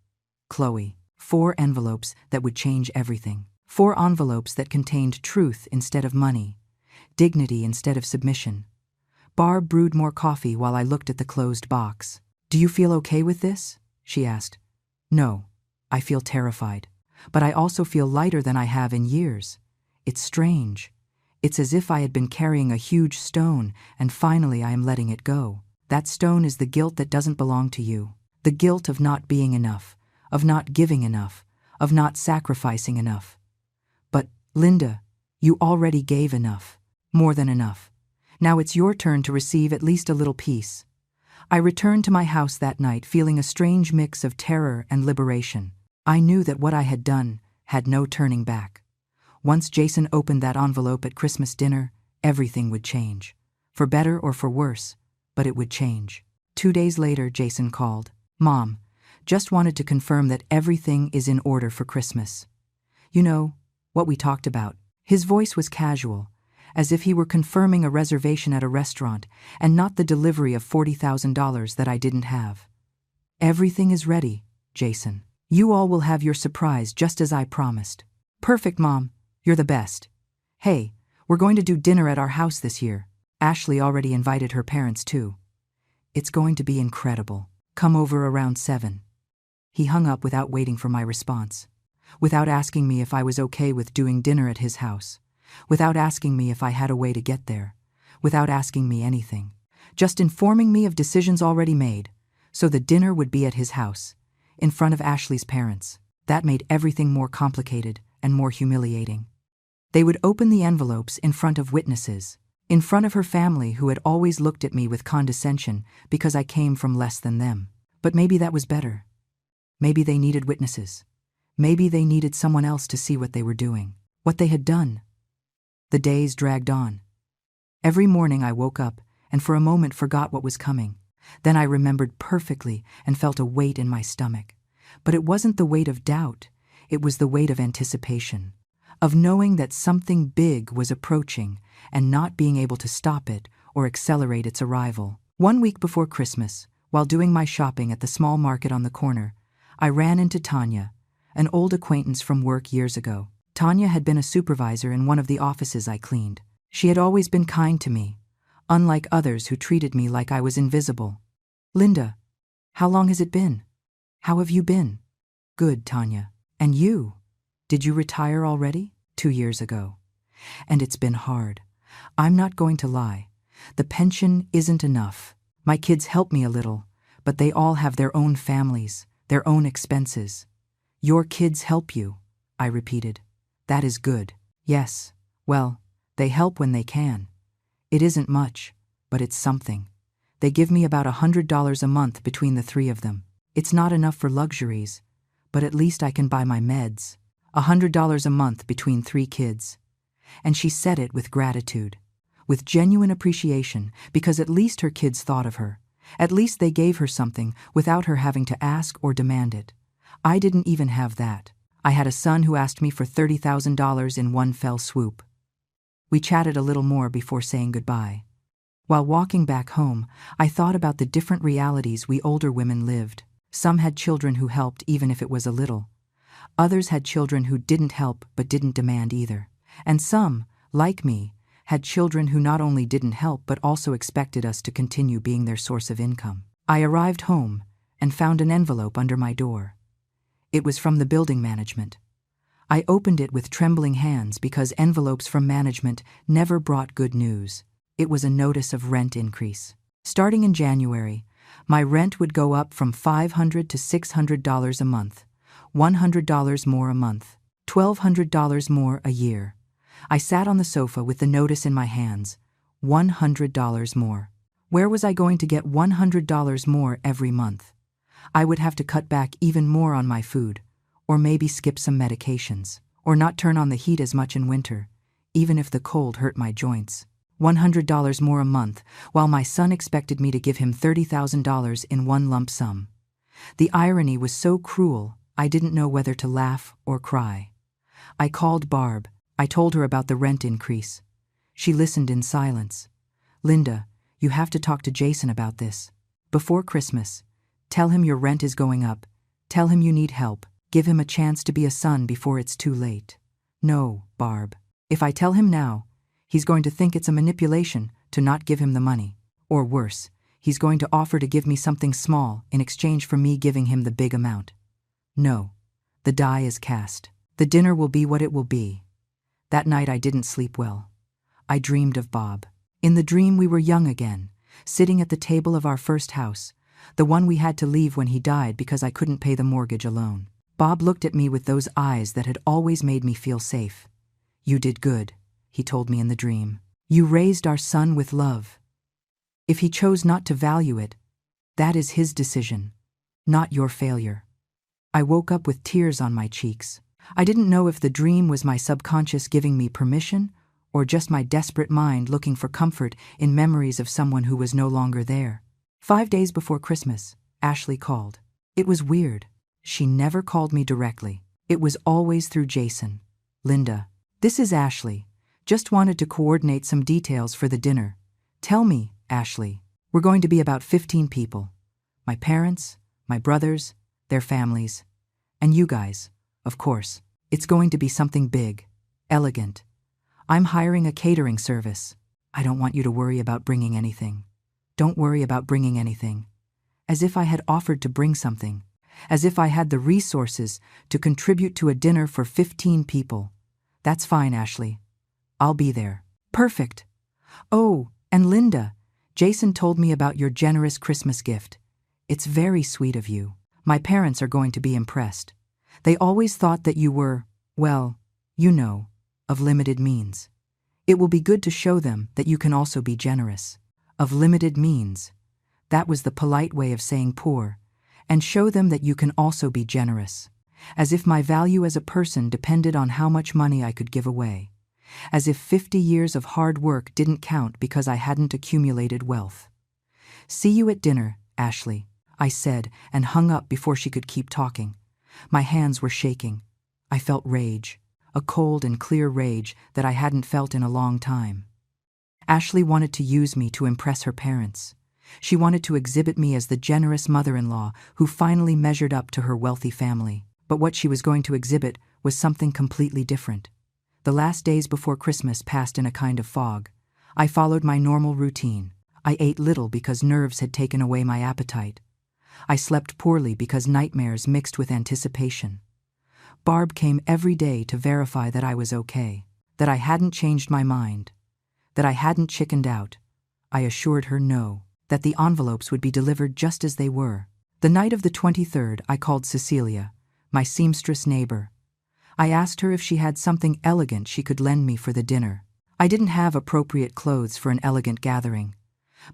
Chloe. 4 envelopes that would change everything. 4 envelopes that contained truth instead of money, dignity instead of submission. Barb brewed more coffee while I looked at the closed box. Do you feel okay with this? She asked. No, I feel terrified. But I also feel lighter than I have in years. It's strange. It's as if I had been carrying a huge stone, and finally I am letting it go. That stone is the guilt that doesn't belong to you. The guilt of not being enough, of not giving enough, of not sacrificing enough. But, Linda, you already gave enough. More than enough. Now it's your turn to receive at least a little peace. I returned to my house that night feeling a strange mix of terror and liberation. I knew that what I had done had no turning back. Once Jason opened that envelope at Christmas dinner, everything would change. For better or for worse, but it would change. 2 days later, Jason called. "Mom, just wanted to confirm that everything is in order for Christmas. You know, what we talked about." His voice was casual, as if he were confirming a reservation at a restaurant and not the delivery of $40,000 that I didn't have. "Everything is ready, Jason. You all will have your surprise just as I promised." "Perfect, Mom. You're the best. Hey, we're going to do dinner at our house this year. Ashley already invited her parents too. It's going to be incredible. Come over around 7. He hung up without waiting for my response, without asking me if I was okay with doing dinner at his house, without asking me if I had a way to get there, without asking me anything, just informing me of decisions already made, so the dinner would be at his house, in front of Ashley's parents. That made everything more complicated and more humiliating. They would open the envelopes in front of witnesses, in front of her family who had always looked at me with condescension because I came from less than them. But maybe that was better. Maybe they needed witnesses. Maybe they needed someone else to see what they were doing, what they had done. The days dragged on. Every morning I woke up and for a moment forgot what was coming. Then I remembered perfectly and felt a weight in my stomach. But it wasn't the weight of doubt, it was the weight of anticipation, of knowing that something big was approaching and not being able to stop it or accelerate its arrival. 1 week before Christmas, while doing my shopping at the small market on the corner, I ran into Tanya, an old acquaintance from work years ago. Tanya had been a supervisor in one of the offices I cleaned. She had always been kind to me, unlike others who treated me like I was invisible. "Linda, how long has it been? How have you been?" "Good, Tanya. And you? Did you retire already?" 2 years ago. "And it's been hard. I'm not going to lie. The pension isn't enough. My kids help me a little, but they all have their own families, their own expenses." "Your kids help you," I repeated. "That is good." "Yes, well, they help when they can. It isn't much, but it's something. They give me about $100 a month between the 3 of them. It's not enough for luxuries, but at least I can buy my meds. $100 a month between 3 kids. And she said it with gratitude, with genuine appreciation, because at least her kids thought of her. At least they gave her something without her having to ask or demand it. I didn't even have that. I had a son who asked me for $30,000 in one fell swoop. We chatted a little more before saying goodbye. While walking back home, I thought about the different realities we older women lived. Some had children who helped even if it was a little. Others had children who didn't help but didn't demand either. And some, like me, had children who not only didn't help but also expected us to continue being their source of income. I arrived home and found an envelope under my door. It was from the building management. I opened it with trembling hands because envelopes from management never brought good news. It was a notice of rent increase. Starting in January, my rent would go up from $500 to $600 a month, $100 more a month, $1,200 more a year. I sat on the sofa with the notice in my hands. $100 more. Where was I going to get $100 more every month? I would have to cut back even more on my food, or maybe skip some medications, or not turn on the heat as much in winter, even if the cold hurt my joints. $100 more a month, while my son expected me to give him $30,000 in one lump sum. The irony was so cruel, I didn't know whether to laugh or cry. I called Barb. I told her about the rent increase. She listened in silence. "Linda, you have to talk to Jason about this. Before Christmas. Tell him your rent is going up. Tell him you need help. Give him a chance to be a son before it's too late." "No, Barb. If I tell him now, he's going to think it's a manipulation to not give him the money. Or worse, he's going to offer to give me something small in exchange for me giving him the big amount. No, the die is cast. The dinner will be what it will be." That night I didn't sleep well. I dreamed of Bob. In the dream we were young again, sitting at the table of our first house, the one we had to leave when he died because I couldn't pay the mortgage alone. Bob looked at me with those eyes that had always made me feel safe. "You did good," he told me in the dream. You raised our son with love. If he chose not to value it, that is his decision, not your failure. I woke up with tears on my cheeks. I didn't know if the dream was my subconscious giving me permission or just my desperate mind looking for comfort in memories of someone who was no longer there. 5 days before Christmas, Ashley called. It was weird. She never called me directly. It was always through Jason. Linda, this is Ashley. Just wanted to coordinate some details for the dinner. Tell me, Ashley. We're going to be about 15 people. My parents, my brothers, their families, and you guys, of course. It's going to be something big, elegant. I'm hiring a catering service. I don't want you to worry about bringing anything. Don't worry about bringing anything. As if I had offered to bring something. As if I had the resources to contribute to a dinner for 15 people. That's fine, Ashley. I'll be there. Perfect. Oh, and Linda, Jason told me about your generous Christmas gift. It's very sweet of you. My parents are going to be impressed. They always thought that you were, well, you know, of limited means. It will be good to show them that you can also be generous. Of limited means. That was the polite way of saying poor. And show them that you can also be generous. As if my value as a person depended on how much money I could give away. As if 50 years of hard work didn't count because I hadn't accumulated wealth. See you at dinner, Ashley, I said, and hung up before she could keep talking. My hands were shaking. I felt rage, a cold and clear rage that I hadn't felt in a long time. Ashley wanted to use me to impress her parents. She wanted to exhibit me as the generous mother-in-law who finally measured up to her wealthy family. But what she was going to exhibit was something completely different. The last days before Christmas passed in a kind of fog. I followed my normal routine. I ate little because nerves had taken away my appetite. I slept poorly because nightmares mixed with anticipation. Barb came every day to verify that I was okay, that I hadn't changed my mind, that I hadn't chickened out. I assured her no, that the envelopes would be delivered just as they were. The night of the 23rd, I called Cecilia, my seamstress neighbor. I asked her if she had something elegant she could lend me for the dinner. I didn't have appropriate clothes for an elegant gathering.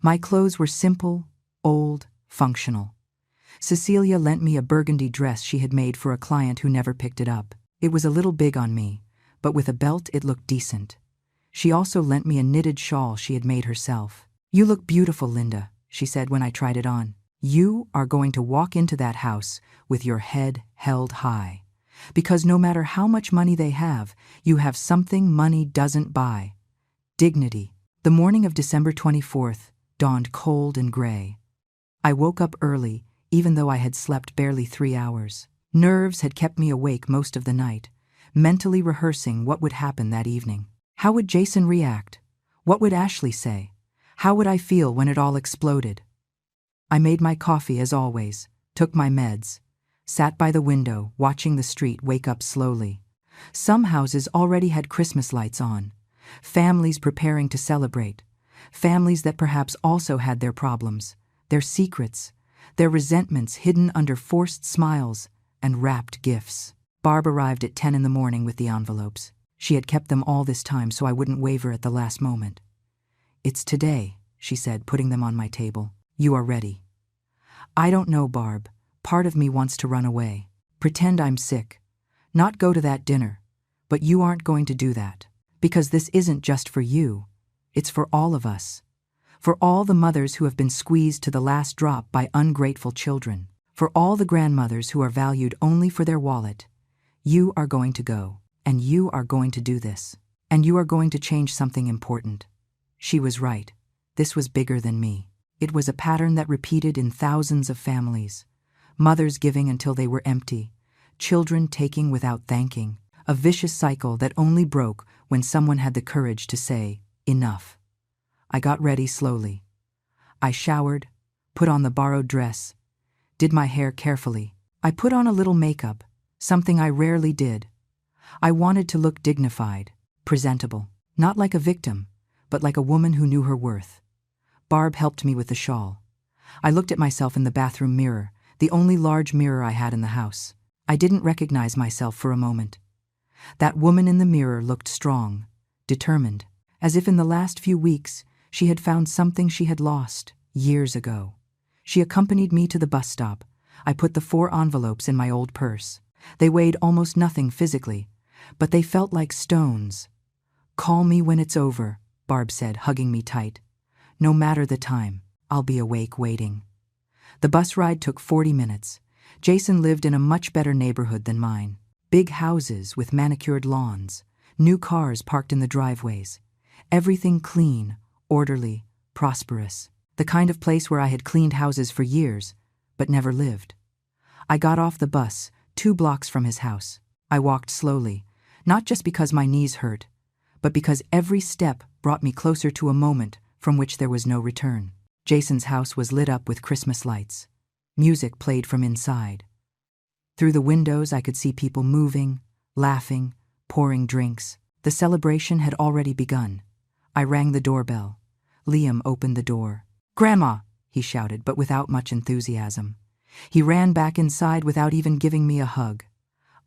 My clothes were simple, old, functional. Cecilia lent me a burgundy dress she had made for a client who never picked it up. It was a little big on me, but with a belt it looked decent. She also lent me a knitted shawl she had made herself. You look beautiful, Linda, she said when I tried it on. You are going to walk into that house with your head held high. Because no matter how much money they have, you have something money doesn't buy. Dignity. The morning of December 24th dawned cold and gray. I woke up early, even though I had slept barely 3 hours. Nerves had kept me awake most of the night, mentally rehearsing what would happen that evening. How would Jason react? What would Ashley say? How would I feel when it all exploded? I made my coffee as always, took my meds, sat by the window watching the street wake up slowly. Some houses already had Christmas lights on, families preparing to celebrate, families that perhaps also had their problems, their secrets, their resentments hidden under forced smiles and wrapped gifts. Barb arrived at 10 in the morning with the envelopes. She had kept them all this time so I wouldn't waver at the last moment. It's today, she said, putting them on my table. You are ready. I don't know, Barb. Part of me wants to run away. Pretend I'm sick. Not go to that dinner. But you aren't going to do that. Because this isn't just for you. It's for all of us. For all the mothers who have been squeezed to the last drop by ungrateful children. For all the grandmothers who are valued only for their wallet. You are going to go. And you are going to do this. And you are going to change something important. She was right. This was bigger than me. It was a pattern that repeated in thousands of families. Mothers giving until they were empty. Children taking without thanking. A vicious cycle that only broke when someone had the courage to say, enough. I got ready slowly. I showered, put on the borrowed dress, did my hair carefully. I put on a little makeup, something I rarely did. I wanted to look dignified, presentable, not like a victim, but like a woman who knew her worth. Barb helped me with the shawl. I looked at myself in the bathroom mirror, the only large mirror I had in the house. I didn't recognize myself for a moment. That woman in the mirror looked strong, determined, as if in the last few weeks she had found something she had lost years ago. She accompanied me to the bus stop. I put the 4 envelopes in my old purse. They weighed almost nothing physically, but they felt like stones. "Call me when it's over," Barb said, hugging me tight. "No matter the time, I'll be awake waiting." The bus ride took 40 minutes. Jason lived in a much better neighborhood than mine. Big houses with manicured lawns, new cars parked in the driveways. Everything clean, orderly, prosperous. The kind of place where I had cleaned houses for years, but never lived. I got off the bus 2 blocks from his house. I walked slowly, not just because my knees hurt, but because every step brought me closer to a moment from which there was no return. Jason's house was lit up with Christmas lights. Music played from inside. Through the windows I could see people moving, laughing, pouring drinks. The celebration had already begun. I rang the doorbell. Liam opened the door. "Grandma!" he shouted, but without much enthusiasm. He ran back inside without even giving me a hug.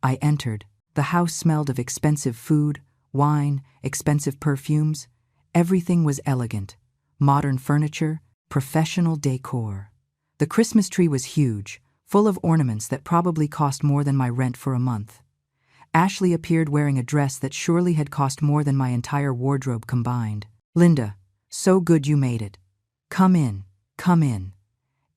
I entered. The house smelled of expensive food, wine, expensive perfumes. Everything was elegant. Modern furniture, professional decor. The Christmas tree was huge, full of ornaments that probably cost more than my rent for a month. Ashley appeared wearing a dress that surely had cost more than my entire wardrobe combined. "Linda, so good you made it. Come in, come in.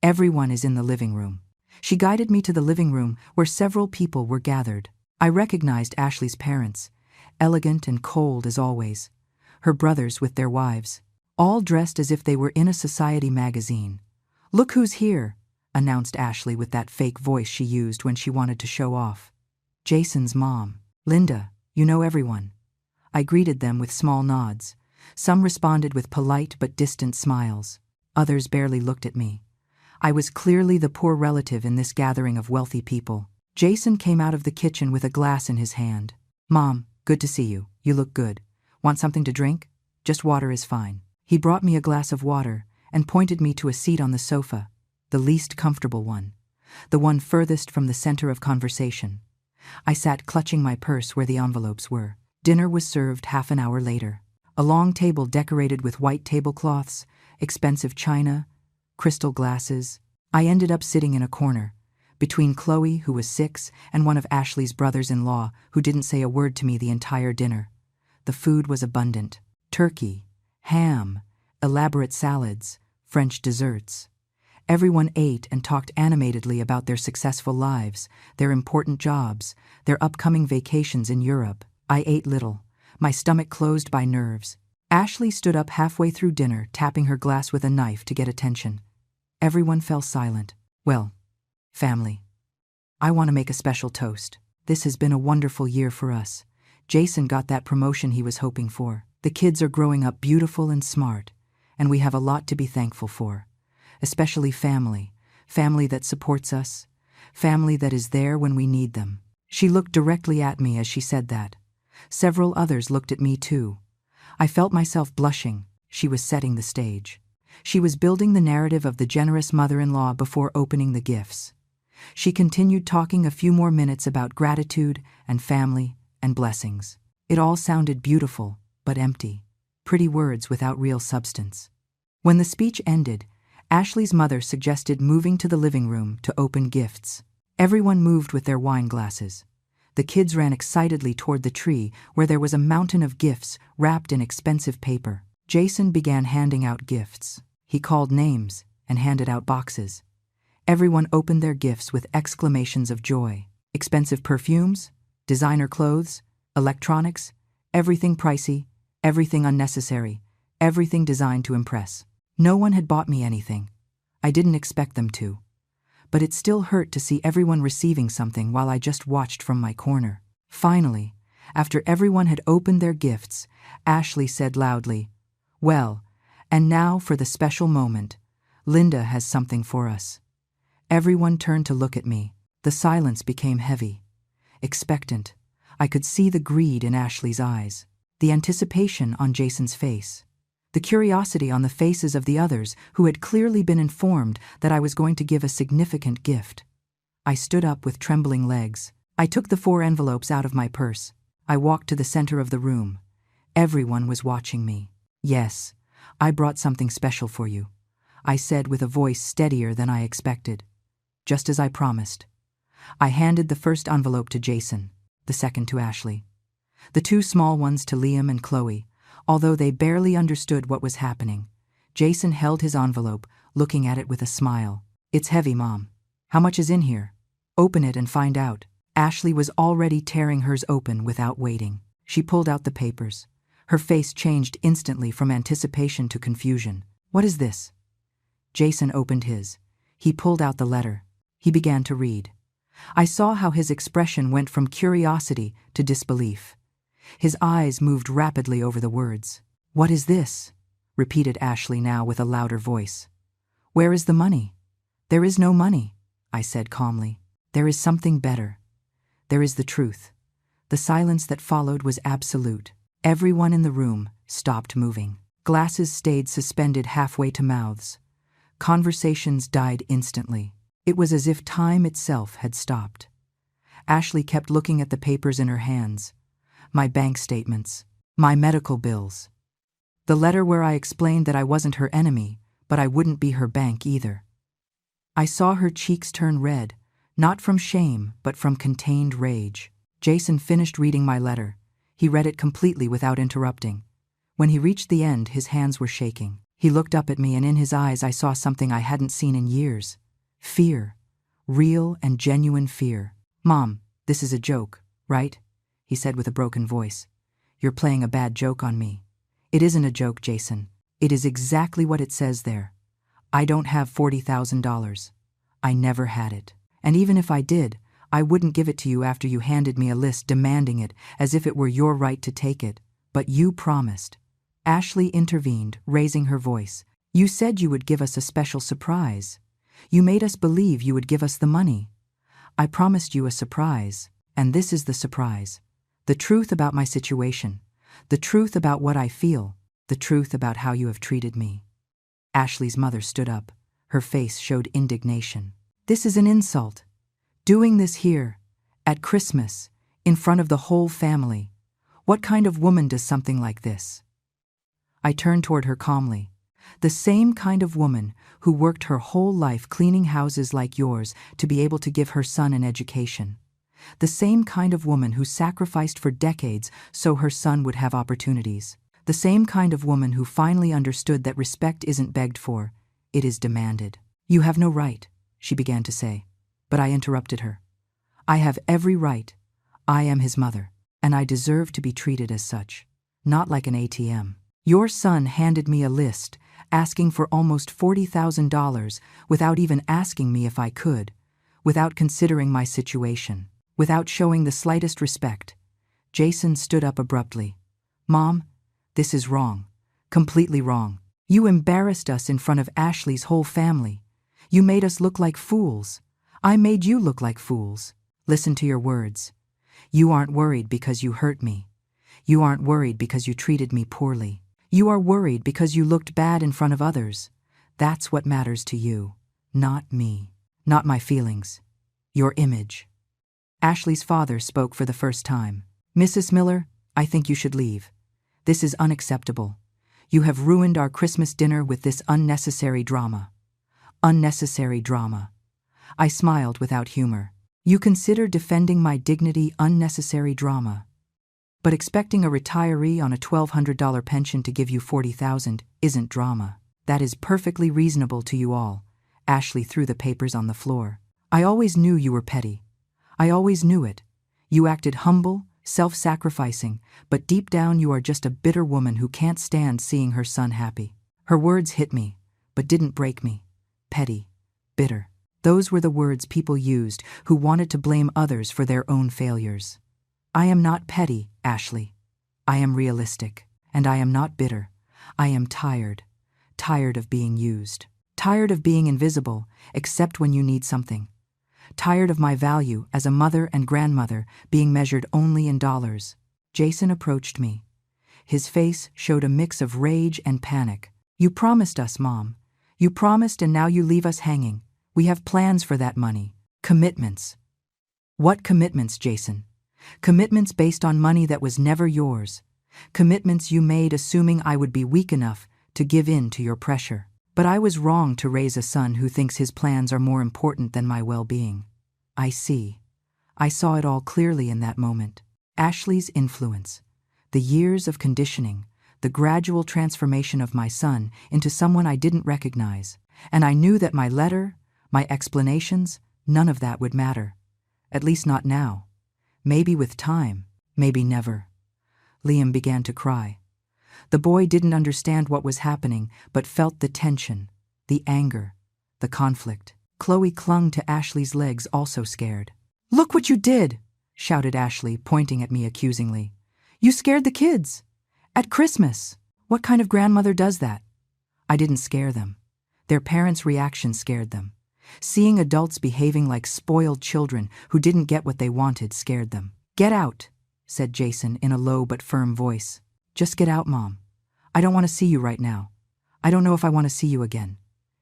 Everyone is in the living room." She guided me to the living room where several people were gathered. I recognized Ashley's parents, elegant and cold as always. Her brothers with their wives, all dressed as if they were in a society magazine. "Look who's here," announced Ashley with that fake voice she used when she wanted to show off. "Jason's mom. Linda, you know everyone." I greeted them with small nods. Some responded with polite but distant smiles. Others barely looked at me. I was clearly the poor relative in this gathering of wealthy people. Jason came out of the kitchen with a glass in his hand. "Mom, good to see you. You look good. Want something to drink? Just water is fine." He brought me a glass of water and pointed me to a seat on the sofa, the least comfortable one, the one furthest from the center of conversation. I sat clutching my purse where the envelopes were. Dinner was served half an hour later. A long table decorated with white tablecloths, expensive china, crystal glasses. I ended up sitting in a corner, between Chloe, who was 6, and one of Ashley's brothers-in-law, who didn't say a word to me the entire dinner. The food was abundant. Turkey, ham, elaborate salads, French desserts. Everyone ate and talked animatedly about their successful lives, their important jobs, their upcoming vacations in Europe. I ate little, my stomach closed by nerves. Ashley stood up halfway through dinner, tapping her glass with a knife to get attention. Everyone fell silent. "Well, family, I want to make a special toast. This has been a wonderful year for us. Jason got that promotion he was hoping for. The kids are growing up beautiful and smart, and we have a lot to be thankful for. Especially family. Family that supports us. Family that is there when we need them." She looked directly at me as she said that. Several others looked at me too. I felt myself blushing. She was setting the stage. She was building the narrative of the generous mother-in-law before opening the gifts. She continued talking a few more minutes about gratitude and family and blessings. It all sounded beautiful, but empty. Pretty words without real substance. When the speech ended, Ashley's mother suggested moving to the living room to open gifts. Everyone moved with their wine glasses. The kids ran excitedly toward the tree where there was a mountain of gifts wrapped in expensive paper. Jason began handing out gifts. He called names and handed out boxes. Everyone opened their gifts with exclamations of joy. Expensive perfumes, designer clothes, electronics, everything pricey, everything unnecessary, everything designed to impress. No one had bought me anything. I didn't expect them to. But it still hurt to see everyone receiving something while I just watched from my corner. Finally, after everyone had opened their gifts, Ashley said loudly, "Well, and now for the special moment. Linda has something for us." Everyone turned to look at me. The silence became heavy, expectant. I could see the greed in Ashley's eyes, the anticipation on Jason's face, the curiosity on the faces of the others who had clearly been informed that I was going to give a significant gift. I stood up with trembling legs. I took the 4 envelopes out of my purse. I walked to the center of the room. Everyone was watching me. Yes, I brought something special for you, I said with a voice steadier than I expected. Just as I promised. I handed the first envelope to Jason, the second to Ashley. The two small ones to Liam and Chloe, although they barely understood what was happening. Jason held his envelope, looking at it with a smile. It's heavy, Mom. How much is in here? Open it and find out. Ashley was already tearing hers open without waiting. She pulled out the papers. Her face changed instantly from anticipation to confusion. What is this? Jason opened his. He pulled out the letter. He began to read. I saw how his expression went from curiosity to disbelief. His eyes moved rapidly over the words. What is this? Repeated Ashley now with a louder voice. Where is the money? There is no money, I said calmly. There is something better. There is the truth. The silence that followed was absolute. Everyone in the room stopped moving. Glasses stayed suspended halfway to mouths. Conversations died instantly. It was as if time itself had stopped. Ashley kept looking at the papers in her hands. My bank statements. My medical bills. The letter where I explained that I wasn't her enemy, but I wouldn't be her bank either. I saw her cheeks turn red, not from shame, but from contained rage. Jason finished reading my letter. He read it completely without interrupting. When he reached the end, his hands were shaking. He looked up at me, and in his eyes I saw something I hadn't seen in years. Fear. Real and genuine fear. Mom, this is a joke, right? He said with a broken voice. You're playing a bad joke on me. It isn't a joke, Jason. It is exactly what it says there. I don't have $40,000. I never had it. And even if I did, I wouldn't give it to you after you handed me a list demanding it, as if it were your right to take it. But you promised. Ashley intervened, raising her voice. You said you would give us a special surprise. You made us believe you would give us the money. I promised you a surprise, and this is the surprise. The truth about my situation. The truth about what I feel. The truth about how you have treated me. Ashley's mother stood up. Her face showed indignation. This is an insult. Doing this here, at Christmas, in front of the whole family. What kind of woman does something like this? I turned toward her calmly. The same kind of woman who worked her whole life cleaning houses like yours to be able to give her son an education. The same kind of woman who sacrificed for decades so her son would have opportunities. The same kind of woman who finally understood that respect isn't begged for, it is demanded. You have no right, she began to say, but I interrupted her. I have every right. I am his mother, and I deserve to be treated as such, not like an ATM. Your son handed me a list asking for almost $40,000 without even asking me if I could, without considering my situation, without showing the slightest respect. Jason stood up abruptly. Mom, this is wrong. Completely wrong. You embarrassed us in front of Ashley's whole family. You made us look like fools. I made you look like fools. Listen to your words. You aren't worried because you hurt me. You aren't worried because you treated me poorly. You are worried because you looked bad in front of others. That's what matters to you, not me, not my feelings, your image. Ashley's father spoke for the first time. Mrs. Miller, I think you should leave. This is unacceptable. You have ruined our Christmas dinner with this unnecessary drama. Unnecessary drama. I smiled without humor. You consider defending my dignity unnecessary drama. But expecting a retiree on a $1,200 pension to give you $40,000 isn't drama. That is perfectly reasonable to you all. Ashley threw the papers on the floor. I always knew you were petty. I always knew it. You acted humble, self-sacrificing, but deep down you are just a bitter woman who can't stand seeing her son happy. Her words hit me, but didn't break me. Petty. Bitter. Those were the words people used who wanted to blame others for their own failures. I am not petty, Ashley. I am realistic, and I am not bitter. I am tired. Tired of being used. Tired of being invisible, except when you need something. Tired of my value as a mother and grandmother being measured only in dollars. Jason approached me. His face showed a mix of rage and panic. You promised us, Mom. You promised, and now you leave us hanging. We have plans for that money. Commitments. What commitments, Jason? Commitments based on money that was never yours. Commitments you made assuming I would be weak enough to give in to your pressure. But I was wrong to raise a son who thinks his plans are more important than my well-being. I see. I saw it all clearly in that moment. Ashley's influence, the years of conditioning, the gradual transformation of my son into someone I didn't recognize. And I knew that my letter, my explanations, none of that would matter. At least not now. Maybe with time, maybe never. Liam began to cry. The boy didn't understand what was happening, but felt the tension, the anger, the conflict. Chloe clung to Ashley's legs, also scared. "Look what you did!" shouted Ashley, pointing at me accusingly. "You scared the kids! At Christmas! What kind of grandmother does that?" I didn't scare them. Their parents' reaction scared them. Seeing adults behaving like spoiled children who didn't get what they wanted scared them. "Get out," said Jason in a low but firm voice. "Just get out, Mom. I don't want to see you right now. I don't know if I want to see you again."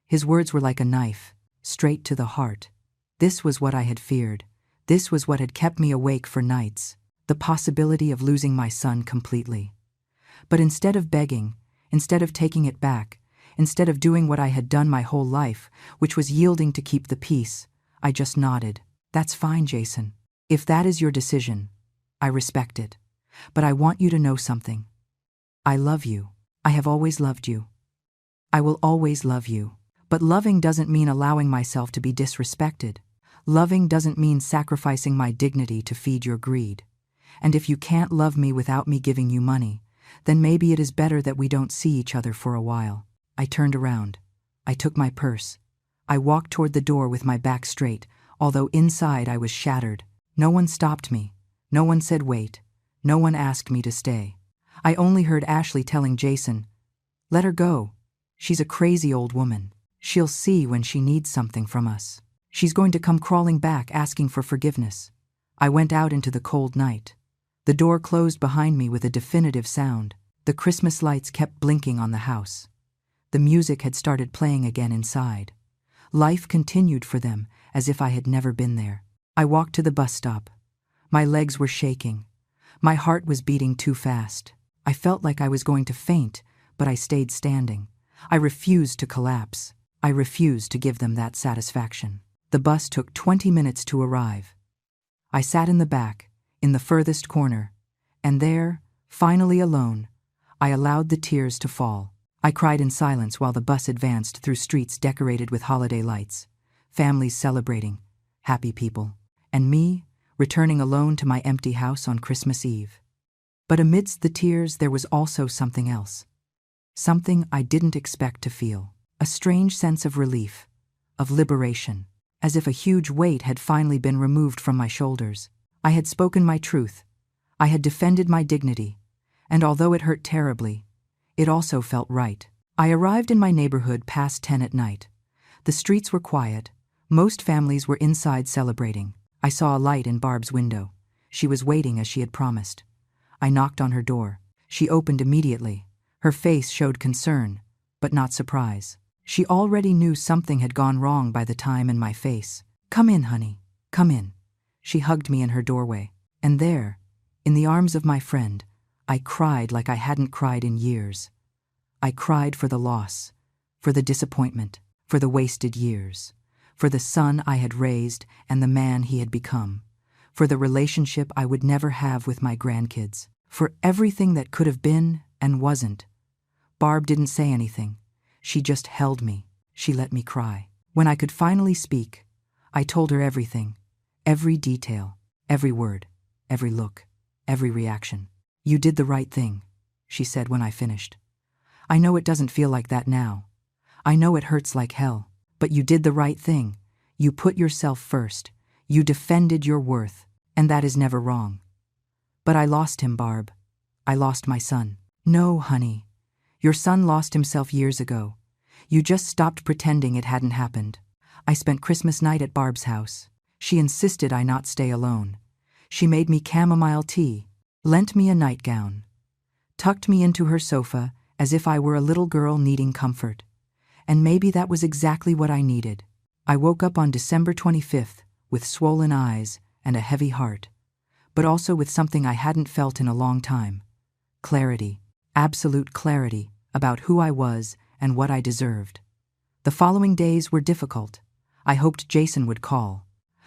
His words were like a knife, straight to the heart. This was what I had feared. This was what had kept me awake for nights. The possibility of losing my son completely. But instead of begging, instead of taking it back, instead of doing what I had done my whole life, which was yielding to keep the peace, I just nodded. "That's fine, Jason. If that is your decision, I respect it. But I want you to know something. I love you. I have always loved you. I will always love you. But loving doesn't mean allowing myself to be disrespected. Loving doesn't mean sacrificing my dignity to feed your greed. And if you can't love me without me giving you money, then maybe it is better that we don't see each other for a while." I turned around. I took my purse. I walked toward the door with my back straight, although inside I was shattered. No one stopped me. No one said wait. No one asked me to stay. I only heard Ashley telling Jason, "Let her go. She's a crazy old woman. She'll see when she needs something from us. She's going to come crawling back asking for forgiveness." I went out into the cold night. The door closed behind me with a definitive sound. The Christmas lights kept blinking on the house. The music had started playing again inside. Life continued for them as if I had never been there. I walked to the bus stop. My legs were shaking. My heart was beating too fast. I felt like I was going to faint, but I stayed standing. I refused to collapse. I refused to give them that satisfaction. The bus took 20 minutes to arrive. I sat in the back, in the furthest corner, and there, finally alone, I allowed the tears to fall. I cried in silence while the bus advanced through streets decorated with holiday lights, families celebrating, happy people, and me, returning alone to my empty house on Christmas Eve. But amidst the tears there was also something else. Something I didn't expect to feel. A strange sense of relief, of liberation, as if a huge weight had finally been removed from my shoulders. I had spoken my truth. I had defended my dignity, and although it hurt terribly, it also felt right. I arrived in my neighborhood past 10 at night. The streets were quiet. Most families were inside celebrating. I saw a light in Barb's window. She was waiting as she had promised. I knocked on her door. She opened immediately. Her face showed concern, but not surprise. She already knew something had gone wrong by the time in my face. "Come in, honey. Come in." She hugged me in her doorway. And there, in the arms of my friend, I cried like I hadn't cried in years. I cried for the loss, for the disappointment, for the wasted years, for the son I had raised and the man he had become, for the relationship I would never have with my grandkids, for everything that could have been and wasn't. Barb didn't say anything. She just held me. She let me cry. When I could finally speak, I told her everything, every detail, every word, every look, every reaction. "You did the right thing," she said when I finished. "I know it doesn't feel like that now. I know it hurts like hell, but you did the right thing. You put yourself first. You defended your worth, and that is never wrong." "But I lost him, Barb. I lost my son." "No, honey. Your son lost himself years ago. You just stopped pretending it hadn't happened. I spent Christmas night at Barb's house. She insisted I not stay alone. She made me chamomile tea, lent me a nightgown, tucked me into her sofa as if I were a little girl needing comfort. And maybe that was exactly what I needed. I woke up on December 25th with swollen eyes and a heavy heart, but also with something I hadn't felt in a long time, Clarity. Absolute clarity about who I was and what I deserved. The following days were difficult. I hoped Jason would call.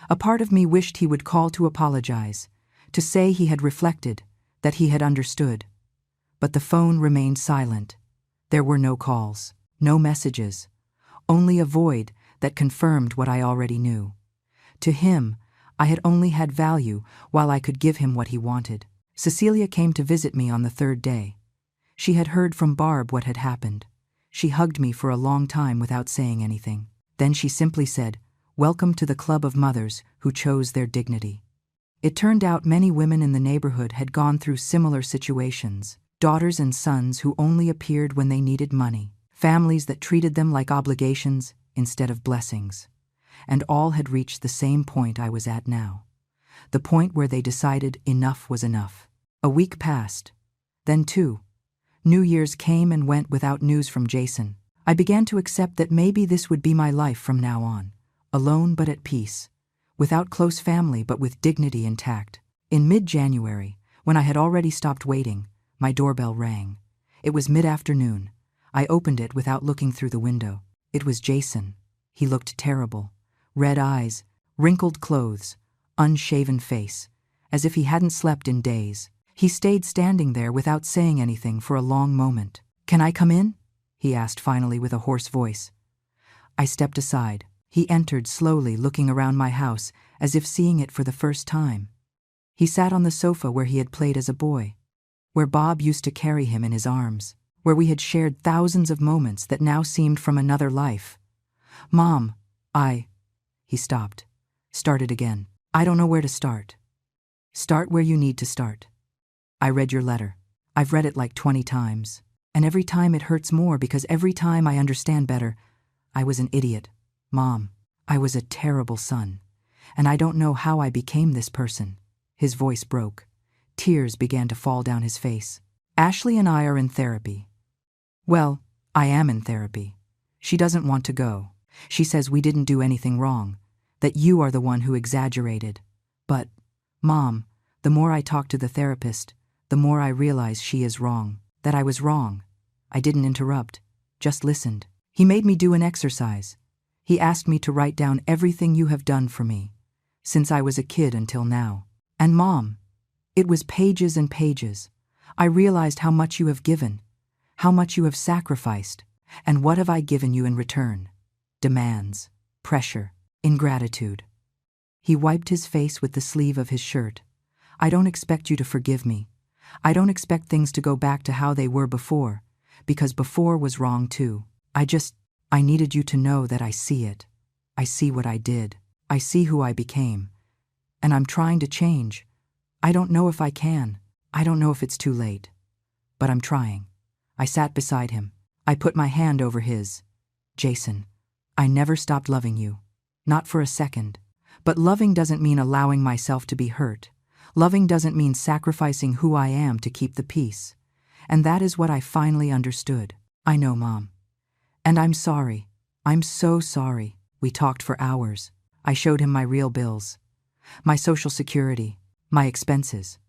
A part of me wished he would call to apologize, to say he had reflected, that he had understood. But the phone remained silent. There were no calls, no messages, only a void that confirmed what I already knew. To him, I had only had value while I could give him what he wanted. Cecilia came to visit me on the third day. She had heard from Barb what had happened. She hugged me for a long time without saying anything. Then she simply said, "Welcome to the club of mothers who chose their dignity." It turned out many women in the neighborhood had gone through similar situations. Daughters and sons who only appeared when they needed money. Families that treated them like obligations instead of blessings. And all had reached the same point I was at now. The point where they decided enough was enough. A week passed. Then 2. New Year's came and went without news from Jason. I began to accept that maybe this would be my life from now on. Alone but at peace. Without close family but with dignity intact. In mid-January, when I had already stopped waiting, my doorbell rang. It was mid-afternoon. I opened it without looking through the window. It was Jason. He looked terrible. Red eyes, wrinkled clothes, unshaven face, as if he hadn't slept in days. He stayed standing there without saying anything for a long moment. "Can I come in?" he asked finally with a hoarse voice. I stepped aside. He entered slowly, looking around my house as if seeing it for the first time. He sat on the sofa where he had played as a boy, where Bob used to carry him in his arms, where we had shared thousands of moments that now seemed from another life. "Mom, He stopped, started again. "I don't know where to start." "Start where you need to start. I read your letter. I've read it like 20 times. And every time it hurts more because every time I understand better. I was an idiot, Mom. I was a terrible son. And I don't know how I became this person." His voice broke. Tears began to fall down his face. "Ashley and I are in therapy." "Well, I am in therapy. She doesn't want to go. She says we didn't do anything wrong, that you are the one who exaggerated. But, Mom, the more I talk to the therapist, the more I realize she is wrong, that I was wrong. I didn't interrupt, just listened. He made me do an exercise. He asked me to write down everything you have done for me, since I was a kid until now. And Mom, it was pages and pages. I realized how much you have given, how much you have sacrificed, and what have I given you in return? Demands, pressure, ingratitude." He wiped his face with the sleeve of his shirt. "I don't expect you to forgive me. I don't expect things to go back to how they were before, because before was wrong too. I needed you to know that I see it. I see what I did. I see who I became. And I'm trying to change. I don't know if I can. I don't know if it's too late. But I'm trying." I sat beside him. I put my hand over his. "Jason, I never stopped loving you. Not for a second. But loving doesn't mean allowing myself to be hurt. Loving doesn't mean sacrificing who I am to keep the peace. And that is what I finally understood. I know, Mom. And I'm sorry. I'm so sorry." We talked for hours. I showed him my real bills, my Social Security, my expenses.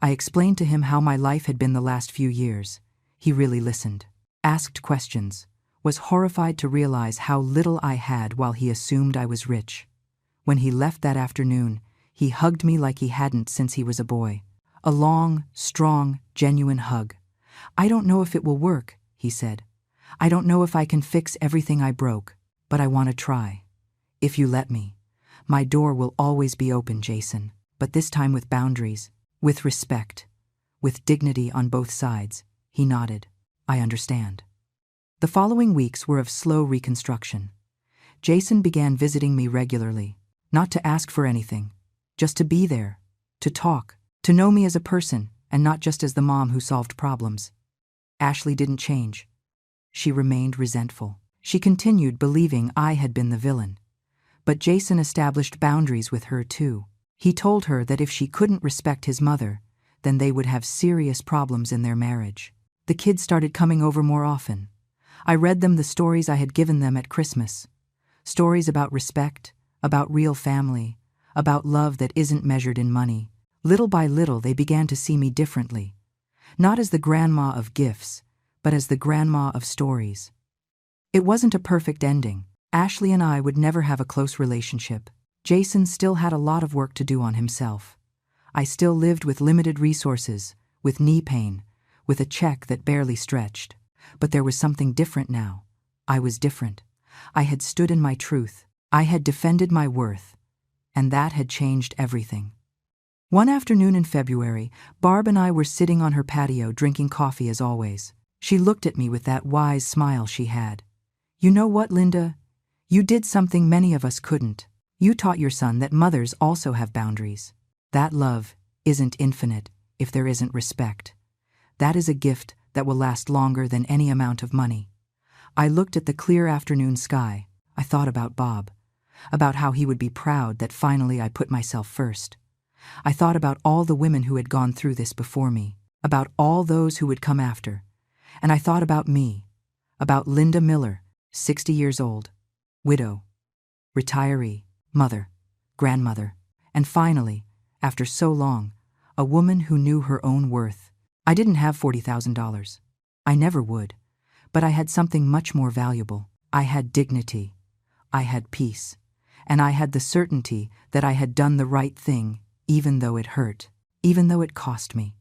I explained to him how my life had been the last few years. He really listened, asked questions, was horrified to realize how little I had while he assumed I was rich. When he left that afternoon, he hugged me like he hadn't since he was a boy. A long, strong, genuine hug. "I don't know if it will work," he said. "I don't know if I can fix everything I broke, but I want to try. If you let me. My door will always be open, Jason, but this time with boundaries, with respect, with dignity on both sides." He nodded. "I understand." The following weeks were of slow reconstruction. Jason began visiting me regularly, not to ask for anything, just to be there, to talk, to know me as a person and not just as the mom who solved problems. Ashley didn't change. She remained resentful. She continued believing I had been the villain. But Jason established boundaries with her too. He told her that if she couldn't respect his mother, then they would have serious problems in their marriage. The kids started coming over more often. I read them the stories I had given them at Christmas. Stories about respect, about real family, about love that isn't measured in money. Little by little they began to see me differently. not as the grandma of gifts, but as the grandma of stories. It wasn't a perfect ending. Ashley and I would never have a close relationship. Jason still had a lot of work to do on himself. I still lived with limited resources, with knee pain, with a check that barely stretched. But there was something different now. I was different. I had stood in my truth. I had defended my worth. And that had changed everything. One afternoon in February, Barb and I were sitting on her patio drinking coffee as always. She looked at me with that wise smile she had. "You know what, Linda? You did something many of us couldn't. You taught your son that mothers also have boundaries. That love isn't infinite if there isn't respect. That is a gift that will last longer than any amount of money." I looked at the clear afternoon sky. I thought about Bob, about how he would be proud that finally I put myself first. I thought about all the women who had gone through this before me, about all those who would come after. And I thought about me, about Linda Miller, 60 years old, widow, retiree, mother, grandmother, and finally, after so long, a woman who knew her own worth. I didn't have $40,000. I never would. But I had something much more valuable. I had dignity. I had peace. And I had the certainty that I had done the right thing, even though it hurt, even though it cost me,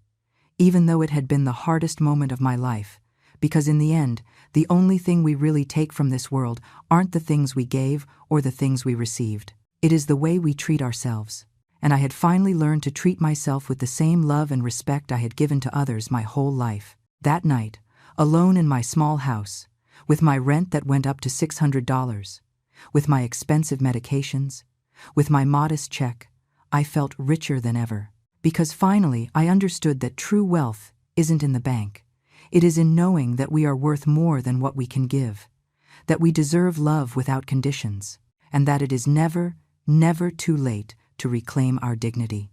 even though it had been the hardest moment of my life. Because in the end, the only thing we really take from this world aren't the things we gave or the things we received. It is the way we treat ourselves. And I had finally learned to treat myself with the same love and respect I had given to others my whole life. That night, alone in my small house, with my rent that went up to $600, with my expensive medications, with my modest check, I felt richer than ever. Because finally I understood that true wealth isn't in the bank. It is in knowing that we are worth more than what we can give, that we deserve love without conditions, and that it is never, never too late to reclaim our dignity.